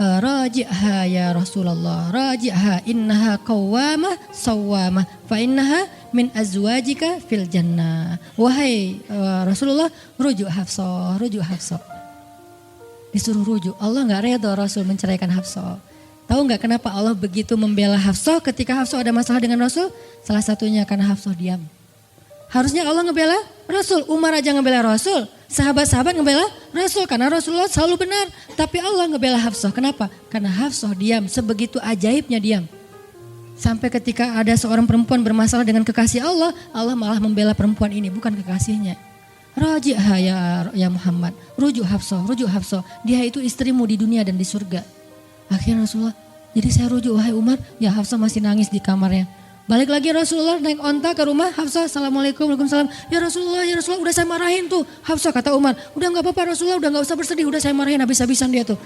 raji'ha ya Rasulullah. Raji'ha innaha qawwamah sawwamah fa innaha min azwajika fil jannah. Wahai Rasulullah, rujuk Hafsah, rujuk Hafsah. Disuruh rujuk. Allah enggak reda Rasul menceraikan Hafsah. Tahu nggak kenapa Allah begitu membela Hafsah ketika Hafsah ada masalah dengan Rasul? Salah satunya karena Hafsah diam. Harusnya Allah ngebela Rasul, Umar aja ngebela Rasul, sahabat-sahabat ngebela Rasul karena Rasulullah selalu benar. Tapi Allah ngebela Hafsah, kenapa? Karena Hafsah diam, sebegitu ajaibnya diam. Sampai ketika ada seorang perempuan bermasalah dengan kekasih Allah, Allah malah membela perempuan ini, bukan kekasihnya. Raji'ha ya Muhammad, rujuk Hafsah, dia itu istrimu di dunia dan di surga. Akhirnya Rasulullah, jadi saya rujuk wahai Umar, ya Hafsah masih nangis di kamarnya. Balik lagi Rasulullah naik onta ke rumah Hafsah, assalamualaikum, waalaikumsalam. Ya Rasulullah, udah saya marahin tuh. Hafsah kata Umar, udah gak apa-apa Rasulullah, udah gak usah bersedih, udah saya marahin habis-habisan dia tuh.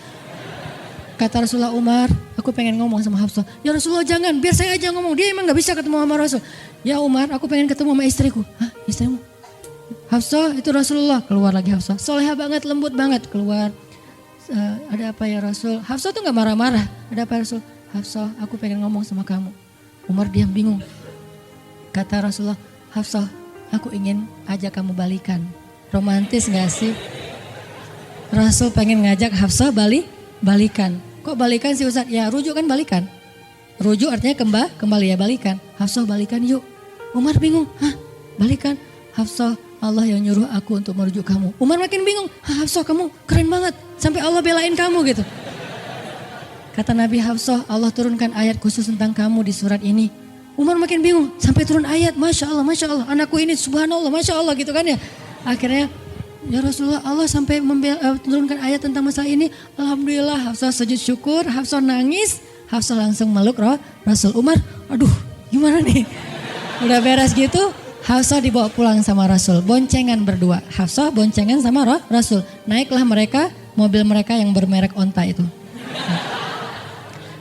Kata Rasulullah, Umar, aku pengen ngomong sama Hafsah. Ya Rasulullah jangan, biar saya aja ngomong, dia emang gak bisa ketemu sama Rasul. Ya Umar, aku pengen ketemu sama istriku. Hah, istrimu? Hafsah itu Rasulullah, keluar lagi Hafsah. Soleha banget, lembut banget, keluar. Ada apa ya Rasul? Hafsah tuh gak marah-marah. Ada apa Rasul? Hafsah aku pengen ngomong sama kamu. Umar diam bingung. Kata Rasulullah, Hafsah aku ingin ajak kamu balikan. Romantis gak sih? Rasul pengen ngajak Hafsah balikan. Kok balikan sih Ustaz? Ya rujuk kan balikan. Rujuk artinya kembali ya balikan. Hafsah balikan yuk. Umar bingung, hah balikan? Hafsah, Allah yang nyuruh aku untuk merujuk kamu. Umar makin bingung, Hafsah kamu keren banget. Sampai Allah belain kamu gitu. Kata Nabi Hafsah, Allah turunkan ayat khusus tentang kamu di surat ini. Umar makin bingung, sampai turun ayat, Masya Allah, anakku ini subhanallah, Masya Allah gitu kan ya. Akhirnya, ya Rasulullah Allah sampai turunkan ayat tentang masalah ini. Alhamdulillah Hafsah sujud syukur, Hafsah nangis, Hafsah langsung meluk Rasul. Umar, aduh gimana nih. Udah beres gitu, Hafsah dibawa pulang sama Rasul. Boncengan berdua, Hafsah boncengan sama Rasul. Naiklah mereka, mobil mereka yang bermerek onta itu.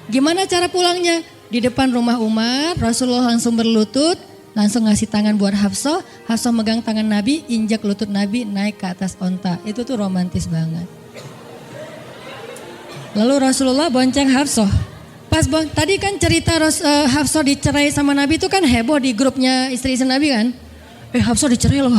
Gimana cara pulangnya? Di depan rumah Umar, Rasulullah langsung berlutut, langsung ngasih tangan buat Hafsah. Hafsah megang tangan Nabi, injak lutut Nabi, naik ke atas onta. Itu tuh romantis banget. Lalu Rasulullah bonceng Hafsah. Tadi kan cerita Hafsah dicerai sama Nabi itu kan heboh di grupnya istri-istri Nabi kan. Hafsah dicerai loh.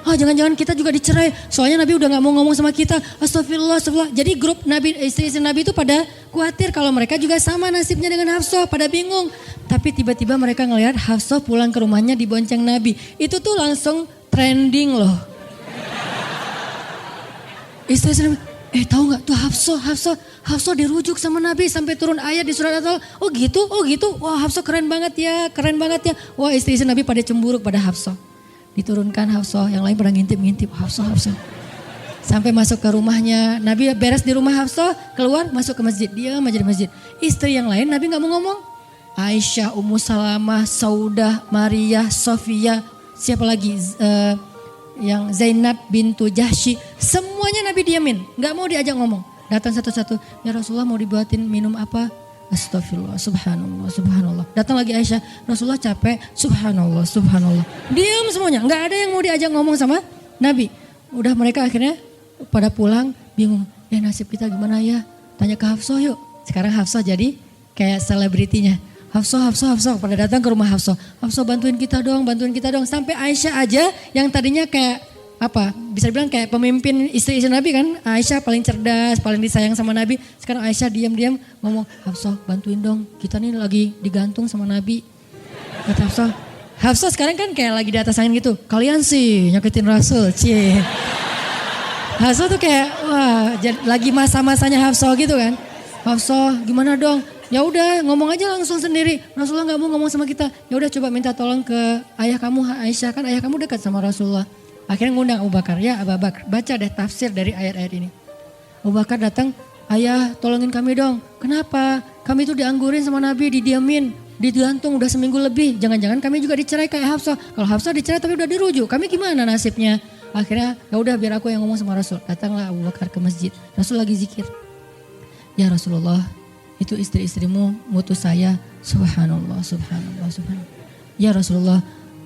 Jangan-jangan kita juga dicerai. Soalnya Nabi udah gak mau ngomong sama kita. Astagfirullah. Jadi grup Nabi, istri-istri Nabi itu pada khawatir kalau mereka juga sama nasibnya dengan Hafsah. Pada bingung. Tapi tiba-tiba mereka ngelihat Hafsah pulang ke rumahnya dibonceng Nabi. Itu tuh langsung trending loh. Istri-istri Nabi, tahu gak tuh Hafsah dirujuk sama Nabi sampai turun ayat di surat At-Talaq. Oh gitu. Wah Hafsah keren banget ya. Wah istri-istri Nabi pada cemburu pada Hafsah. Diturunkan Hafsah, yang lain pada ngintip Hafsah. Sampai masuk ke rumahnya, Nabi beres di rumah Hafsah, keluar masuk ke masjid, dia aja di masjid. Istri yang lain Nabi gak mau ngomong. Aisyah, Ummu Salamah, Saudah, Maria, Sofia, siapa lagi? Yang Zainab bintu Jahsy, semuanya Nabi diamin, gak mau diajak ngomong. Datang satu-satu, ya Rasulullah mau dibuatin minum apa? Astagfirullah, subhanallah. Datang lagi Aisyah, Rasulullah capek, subhanallah. Diam semuanya, gak ada yang mau diajak ngomong sama Nabi. Udah mereka akhirnya pada pulang bingung, nasib kita gimana ya? Tanya ke Hafsah yuk. Sekarang Hafsah jadi kayak selebritinya. Hafsah, pada datang ke rumah Hafsah. Hafsah bantuin kita dong. Sampai Aisyah aja yang tadinya kayak bisa dibilang kayak pemimpin istri-istri Nabi kan. Aisyah paling cerdas, paling disayang sama Nabi. Sekarang Aisyah diam-diam ngomong, Hafsah bantuin dong, kita nih lagi digantung sama Nabi. Kata Hafsah sekarang kan kayak lagi di atas angin gitu. Kalian sih nyakitin Rasul, cie. Hafsah tuh kayak wah lagi masa-masanya Hafsah gitu kan. Hafsah gimana dong? Ya udah ngomong aja langsung sendiri. Rasulullah nggak mau ngomong sama kita. Ya udah coba minta tolong ke ayah kamu Aisyah, kan ayah kamu dekat sama Rasulullah. Akhirnya ngundang Abu Bakar, ya Abu Bakar baca deh tafsir dari ayat-ayat ini. Abu Bakar datang, ayah tolongin kami dong. Kenapa? Kami tuh dianggurin sama Nabi, didiamin, digantung udah seminggu lebih. Jangan-jangan kami juga dicerai kayak Hafsah. Kalau Hafsah dicerai tapi udah dirujuk, kami gimana nasibnya? Akhirnya ya udah biar aku yang ngomong sama Rasul. Datanglah Abu Bakar ke masjid. Rasul lagi zikir. Ya Rasulullah, itu istri-istrimu mutus saya. Subhanallah. Ya Rasulullah,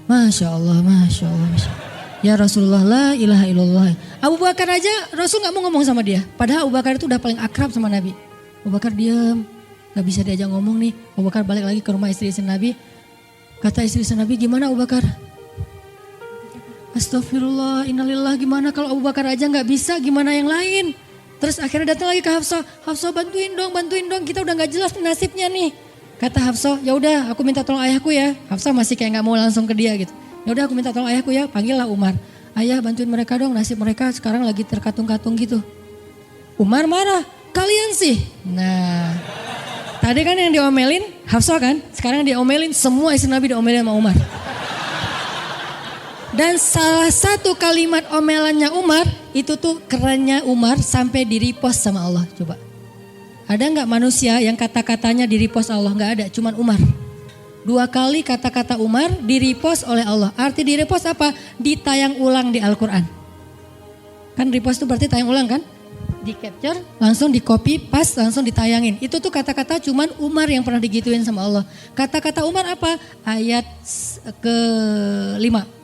Masya Allah. Ya Rasulullah, la ilaha illallah. Abu Bakar aja Rasul gak mau ngomong sama dia. Padahal Abu Bakar itu udah paling akrab sama Nabi. Abu Bakar diam, gak bisa diajak ngomong nih. Abu Bakar balik lagi ke rumah istri-istri Nabi. Kata istri-istri Nabi, gimana Abu Bakar? Astagfirullah, innalillah, gimana kalau Abu Bakar aja gak bisa, gimana yang lain? Terus akhirnya datang lagi ke Hafsah. Hafsah bantuin dong, kita udah gak jelas nasibnya nih. Kata Hafsah, ya udah aku minta tolong ayahku ya. Hafsah masih kayak gak mau langsung ke dia gitu. Ya udah aku minta tolong ayahku ya, panggillah Umar. Ayah bantuin mereka dong, nasib mereka sekarang lagi terkatung-katung gitu. Umar marah, kalian sih. Nah, tadi kan yang diomelin Hafsah kan, sekarang diomelin semua istri Nabi diomelin sama Umar. Dan salah satu kalimat omelannya Umar, itu tuh kerennya Umar sampai di-repost sama Allah. Coba, ada gak manusia yang kata-katanya di-repost Allah? Gak ada, cuman Umar. 2 kali kata-kata Umar di-repost oleh Allah. Arti di-repost apa? Ditayang ulang di Al-Quran. Kan repost itu berarti tayang ulang kan? Di-capture, langsung di-copy, paste, langsung ditayangin. Itu tuh kata-kata cuman Umar yang pernah digituin sama Allah. Kata-kata Umar apa? Ayat ke-5.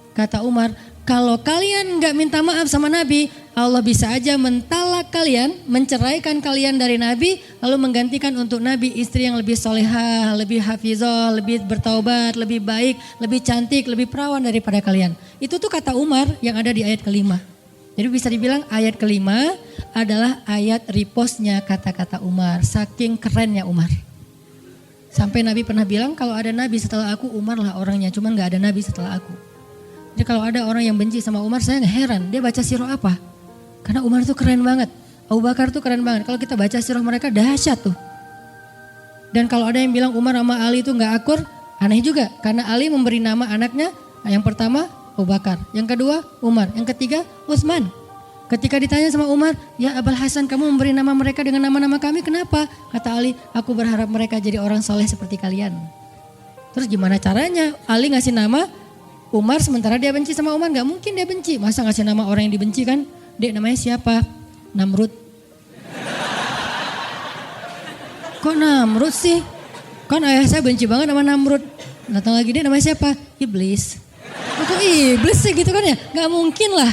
Kata Umar, kalau kalian gak minta maaf sama Nabi, Allah bisa aja mentalak kalian, menceraikan kalian dari Nabi, lalu menggantikan untuk Nabi istri yang lebih solehah, lebih hafizah, lebih bertaubat, lebih baik, lebih cantik, lebih perawan daripada kalian. Itu tuh kata Umar yang ada di ayat ke-5. Jadi bisa dibilang ayat ke-5, adalah ayat repostnya kata-kata Umar. Saking kerennya Umar. Sampai Nabi pernah bilang kalau ada Nabi setelah aku, Umar lah orangnya. Cuman gak ada Nabi setelah aku. Jadi kalau ada orang yang benci sama Umar, saya heran. Dia baca sirah apa? Karena Umar tuh keren banget. Abu Bakar tuh keren banget. Kalau kita baca sirah mereka dahsyat tuh. Dan kalau ada yang bilang Umar sama Ali itu gak akur, aneh juga. Karena Ali memberi nama anaknya, yang pertama Abu Bakar. Yang kedua Umar. Yang ketiga Utsman. Ketika ditanya sama Umar, ya Abul Hasan kamu memberi nama mereka dengan nama-nama kami, kenapa? Kata Ali, aku berharap mereka jadi orang soleh seperti kalian. Terus gimana caranya? Ali ngasih nama Umar sementara dia benci sama Umar, gak mungkin dia benci. Masa ngasih nama orang yang dibenci kan? Dek namanya siapa? Namrud. Kok Namrud sih? Kan ayah saya benci banget sama Namrud. Datang lagi dia namanya siapa? Iblis. Kok iblis sih gitu kan ya? Gak mungkin lah.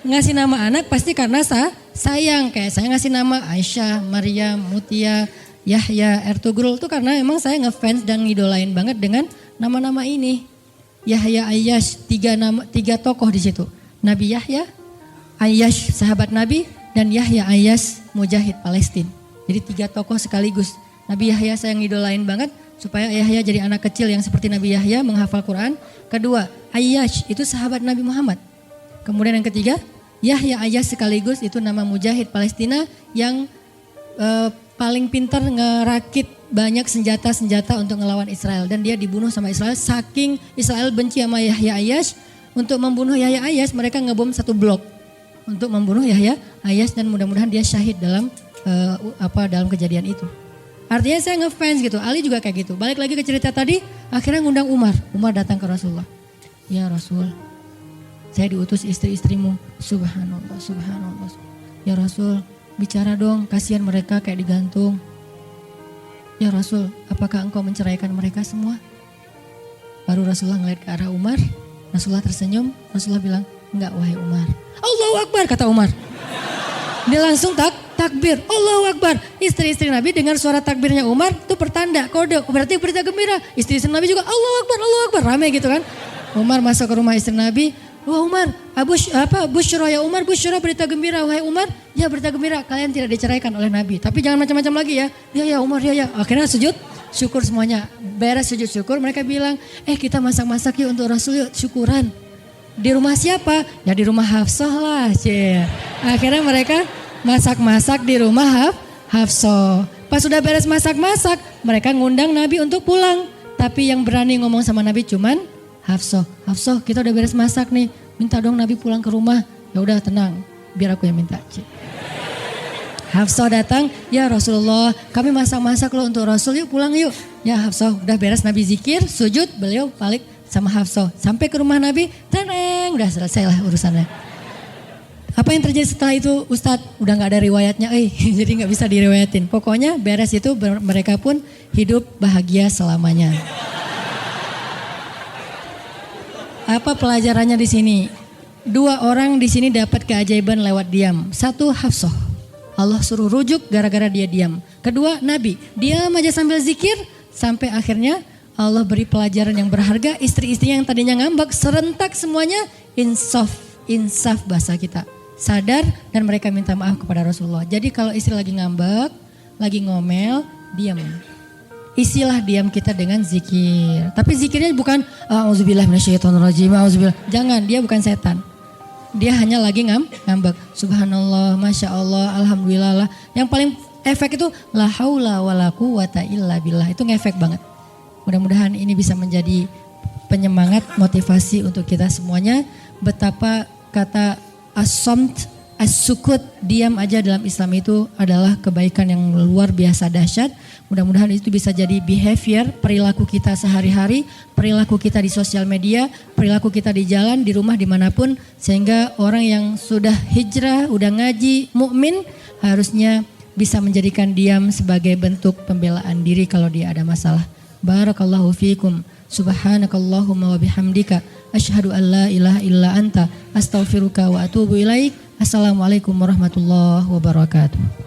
Ngasih nama anak pasti karena sayang. Kayak saya ngasih nama Aisyah, Maryam, Mutia, Yahya, Ertugrul. Itu karena emang saya ngefans dan ngidolain banget dengan nama-nama ini. Yahya, Ayyash, tiga tokoh di situ. Nabi Yahya, Ayyash sahabat Nabi, dan Yahya Ayyash mujahid Palestina. Jadi 3 tokoh sekaligus. Nabi Yahya saya ngidolain banget supaya Yahya jadi anak kecil yang seperti Nabi Yahya menghafal Quran. Kedua, Ayyash itu sahabat Nabi Muhammad. Kemudian yang ketiga, Yahya Ayyash sekaligus itu nama mujahid Palestina yang paling pintar ngerakit banyak senjata-senjata untuk ngelawan Israel. Dan dia dibunuh sama Israel, saking Israel benci sama Yahya Ayyash. Untuk membunuh Yahya Ayyash mereka ngebom 1 blok untuk membunuh Yahya Ayyash, dan mudah-mudahan dia syahid dalam dalam kejadian itu. Artinya saya ngefans gitu. Ali juga kayak gitu. Balik lagi ke cerita tadi, akhirnya ngundang Umar. Umar datang ke Rasulullah. Ya Rasul, saya diutus istri-istrimu. Subhanallah, subhanallah. Ya Rasul, bicara dong, kasihan mereka kayak digantung. Ya Rasul, apakah engkau menceraikan mereka semua? Baru Rasulullah ngeliat ke arah Umar. Rasulullah tersenyum. Rasulullah bilang, enggak wahai Umar. Allahu Akbar, kata Umar. Dia langsung takbir. Allahu Akbar. Istri-istri Nabi dengar suara takbirnya Umar itu pertanda, kode. Berarti berita gembira. Istri-istri Nabi juga Allahu Akbar, Allahu Akbar. Rame gitu kan. Umar masuk ke rumah istri Nabi. Wah Umar, Busyra ya Umar, Busyra berita gembira. Wahai Umar, ya berita gembira. Kalian tidak diceraikan oleh Nabi. Tapi jangan macam-macam lagi ya. Ya Umar, ya. Akhirnya sujud syukur semuanya. Beres sujud syukur mereka bilang, kita masak-masak yuk untuk Rasul yuk, syukuran. Di rumah siapa? Ya di rumah Hafsah lah. Akhirnya mereka masak-masak di rumah Hafsah. Pas sudah beres masak-masak, mereka ngundang Nabi untuk pulang. Tapi yang berani ngomong sama Nabi cuman Hafsah. Hafsah, kita udah beres masak nih. Minta dong Nabi pulang ke rumah. Ya udah tenang, biar aku yang minta. Hafsah datang, ya Rasulullah, kami masak-masak loh untuk Rasul, yuk pulang yuk. Ya Hafsah, udah beres Nabi zikir, sujud, beliau balik sama Hafsah. Sampai ke rumah Nabi, tenang, udah selesai lah urusannya. Apa yang terjadi setelah itu Ustadz? Udah gak ada riwayatnya, jadi gak bisa diriwayatin. Pokoknya beres itu mereka pun hidup bahagia selamanya. Apa pelajarannya di sini? 2 orang di sini dapat keajaiban lewat diam. 1 Hafsah. Allah suruh rujuk gara-gara dia diam. Kedua Nabi, diam aja sambil zikir sampai akhirnya Allah beri pelajaran yang berharga. Istri-istrinya yang tadinya ngambek serentak semuanya insaf bahasa kita. Sadar dan mereka minta maaf kepada Rasulullah. Jadi kalau istri lagi ngambek, lagi ngomel, diam. Isilah diam kita dengan zikir. Tapi zikirnya bukan auzubillahi minasyaitonirrajim, auzubillah. Jangan, dia bukan setan. Dia hanya lagi ngambek. Subhanallah, Masya Allah, Alhamdulillah lah. Yang paling efek itu la haula wala quwata illa billah. Itu ngefek banget. Mudah-mudahan ini bisa menjadi penyemangat, motivasi untuk kita semuanya. Betapa kata as-samt, as-sukut, diam aja dalam Islam itu adalah kebaikan yang luar biasa dahsyat. Mudah-mudahan itu bisa jadi behavior, perilaku kita sehari-hari, perilaku kita di sosial media, perilaku kita di jalan, di rumah, dimanapun. Sehingga orang yang sudah hijrah, udah ngaji, mukmin harusnya bisa menjadikan diam sebagai bentuk pembelaan diri kalau dia ada masalah. Barakallahu fiikum. Subhanakallahumma wa bihamdika. Asyhadu an la ilaha illa anta. Astaghfiruka wa atubu ilaik. Assalamualaikum warahmatullahi wabarakatuh.